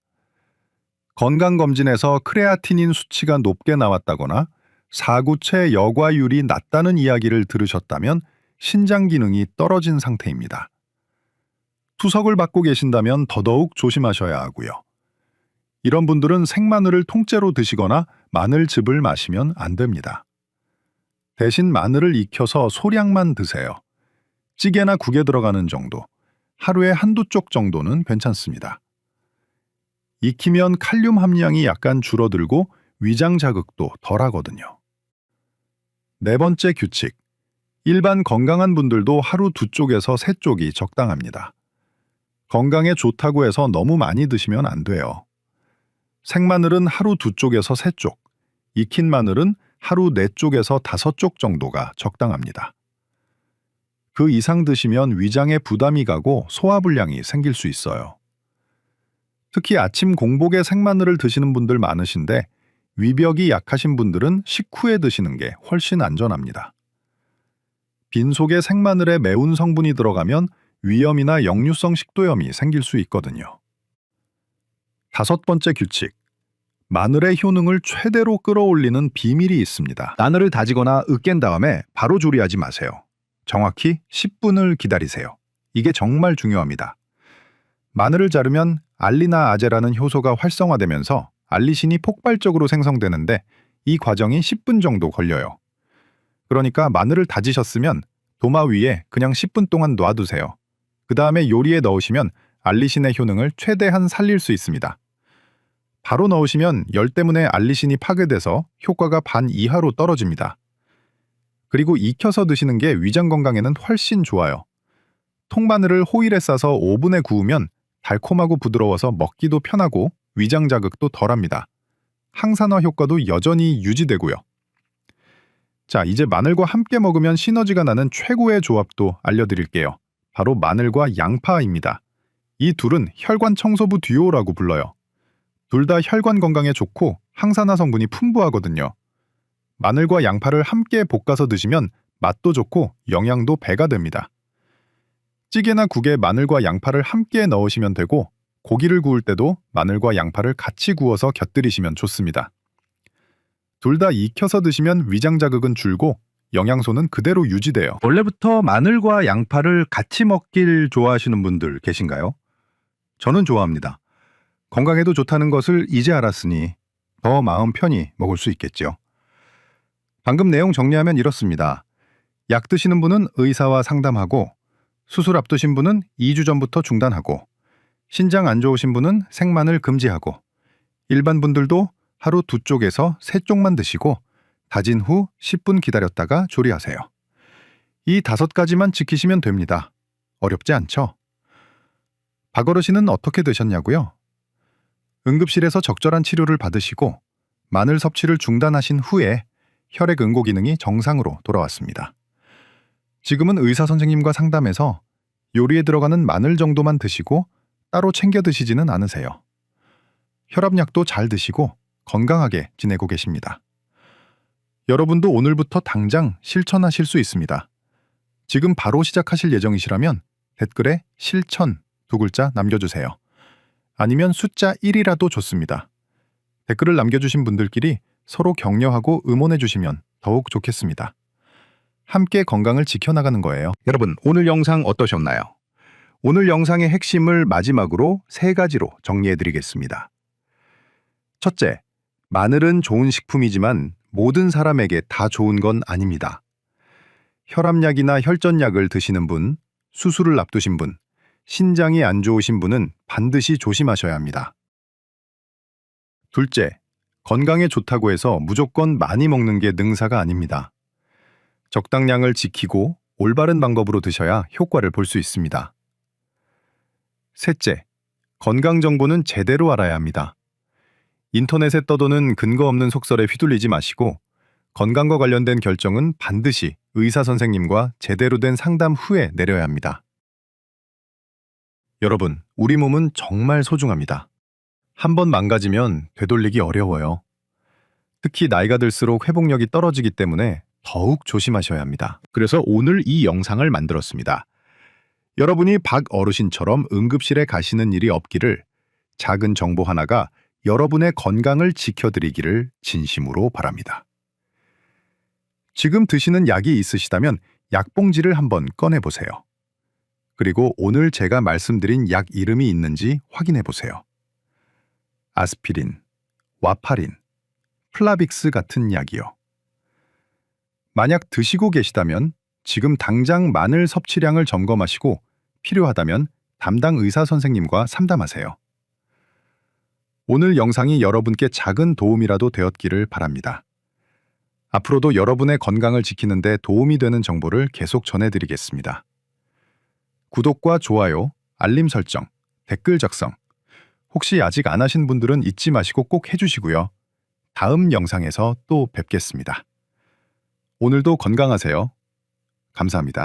건강검진에서 크레아티닌 수치가 높게 나왔다거나 사구체 여과율이 낮다는 이야기를 들으셨다면 신장 기능이 떨어진 상태입니다. 투석을 받고 계신다면 더더욱 조심하셔야 하고요. 이런 분들은 생마늘을 통째로 드시거나 마늘즙을 마시면 안 됩니다. 대신 마늘을 익혀서 소량만 드세요. 찌개나 국에 들어가는 정도, 하루에 한두 쪽 정도는 괜찮습니다. 익히면 칼륨 함량이 약간 줄어들고 위장 자극도 덜하거든요. 네 번째 규칙, 일반 건강한 분들도 하루 2쪽에서 3쪽이 적당합니다. 건강에 좋다고 해서 너무 많이 드시면 안 돼요. 생마늘은 하루 2쪽에서 3쪽, 익힌 마늘은 하루 4쪽에서 5쪽 정도가 적당합니다. 그 이상 드시면 위장에 부담이 가고 소화불량이 생길 수 있어요. 특히 아침 공복에 생마늘을 드시는 분들 많으신데 위벽이 약하신 분들은 식후에 드시는 게 훨씬 안전합니다. 빈속에 생마늘에 매운 성분이 들어가면 위염이나 역류성 식도염이 생길 수 있거든요. 5번째 규칙, 마늘의 효능을 최대로 끌어올리는 비밀이 있습니다. 마늘을 다지거나 으깬 다음에 바로 조리하지 마세요. 정확히 10분을 기다리세요. 이게 정말 중요합니다. 마늘을 자르면 알리나 아제라는 효소가 활성화되면서 알리신이 폭발적으로 생성되는데 이 과정이 10분 정도 걸려요. 그러니까 마늘을 다지셨으면 도마 위에 그냥 10분 동안 놔두세요. 그 다음에 요리에 넣으시면 알리신의 효능을 최대한 살릴 수 있습니다. 바로 넣으시면 열 때문에 알리신이 파괴돼서 효과가 반 이하로 떨어집니다. 그리고 익혀서 드시는 게 위장 건강에는 훨씬 좋아요. 통마늘을 호일에 싸서 오븐에 구우면 달콤하고 부드러워서 먹기도 편하고 위장 자극도 덜합니다. 항산화 효과도 여전히 유지되고요. 자, 이제 마늘과 함께 먹으면 시너지가 나는 최고의 조합도 알려드릴게요. 바로 마늘과 양파입니다. 이 둘은 혈관 청소부 듀오라고 불러요. 둘 다 혈관 건강에 좋고 항산화 성분이 풍부하거든요. 마늘과 양파를 함께 볶아서 드시면 맛도 좋고 영양도 배가 됩니다. 찌개나 국에 마늘과 양파를 함께 넣으시면 되고 고기를 구울 때도 마늘과 양파를 같이 구워서 곁들이시면 좋습니다. 둘 다 익혀서 드시면 위장 자극은 줄고 영양소는 그대로 유지돼요. 원래부터 마늘과 양파를 같이 먹길 좋아하시는 분들 계신가요? 저는 좋아합니다. 건강에도 좋다는 것을 이제 알았으니 더 마음 편히 먹을 수 있겠죠. 방금 내용 정리하면 이렇습니다. 약 드시는 분은 의사와 상담하고 수술 앞두신 분은 2주 전부터 중단하고 신장 안 좋으신 분은 생마늘 금지하고 일반 분들도 하루 2쪽에서 3쪽만 드시고 다진 후 10분 기다렸다가 조리하세요. 이 5가지만 지키시면 됩니다. 어렵지 않죠? 박어르신은 어떻게 되셨냐고요? 응급실에서 적절한 치료를 받으시고 마늘 섭취를 중단하신 후에 혈액 응고 기능이 정상으로 돌아왔습니다. 지금은 의사 선생님과 상담해서 요리에 들어가는 마늘 정도만 드시고 따로 챙겨 드시지는 않으세요. 혈압약도 잘 드시고 건강하게 지내고 계십니다. 여러분도 오늘부터 당장 실천하실 수 있습니다. 지금 바로 시작하실 예정이시라면 댓글에 실천 2글자 남겨주세요. 아니면 숫자 1이라도 좋습니다. 댓글을 남겨주신 분들끼리 서로 격려하고 응원해주시면 더욱 좋겠습니다. 함께 건강을 지켜나가는 거예요. 여러분, 오늘 영상 어떠셨나요? 오늘 영상의 핵심을 마지막으로 3가지로 정리해드리겠습니다. 첫째, 마늘은 좋은 식품이지만 모든 사람에게 다 좋은 건 아닙니다. 혈압약이나 혈전약을 드시는 분, 수술을 앞두신 분, 신장이 안 좋으신 분은 반드시 조심하셔야 합니다. 둘째, 건강에 좋다고 해서 무조건 많이 먹는 게 능사가 아닙니다. 적당량을 지키고 올바른 방법으로 드셔야 효과를 볼 수 있습니다. 셋째, 건강 정보는 제대로 알아야 합니다. 인터넷에 떠도는 근거 없는 속설에 휘둘리지 마시고 건강과 관련된 결정은 반드시 의사 선생님과 제대로 된 상담 후에 내려야 합니다. 여러분, 우리 몸은 정말 소중합니다. 한번 망가지면 되돌리기 어려워요. 특히 나이가 들수록 회복력이 떨어지기 때문에 더욱 조심하셔야 합니다. 그래서 오늘 이 영상을 만들었습니다. 여러분이 박 어르신처럼 응급실에 가시는 일이 없기를, 작은 정보 하나가 여러분의 건강을 지켜드리기를 진심으로 바랍니다. 지금 드시는 약이 있으시다면 약봉지를 한번 꺼내보세요. 그리고 오늘 제가 말씀드린 약 이름이 있는지 확인해보세요. 아스피린, 와파린, 플라빅스 같은 약이요. 만약 드시고 계시다면 지금 당장 마늘 섭취량을 점검하시고 필요하다면 담당 의사 선생님과 상담하세요. 오늘 영상이 여러분께 작은 도움이라도 되었기를 바랍니다. 앞으로도 여러분의 건강을 지키는 데 도움이 되는 정보를 계속 전해드리겠습니다. 구독과 좋아요, 알림 설정, 댓글 작성, 혹시 아직 안 하신 분들은 잊지 마시고 꼭 해주시고요. 다음 영상에서 또 뵙겠습니다. 오늘도 건강하세요. 감사합니다.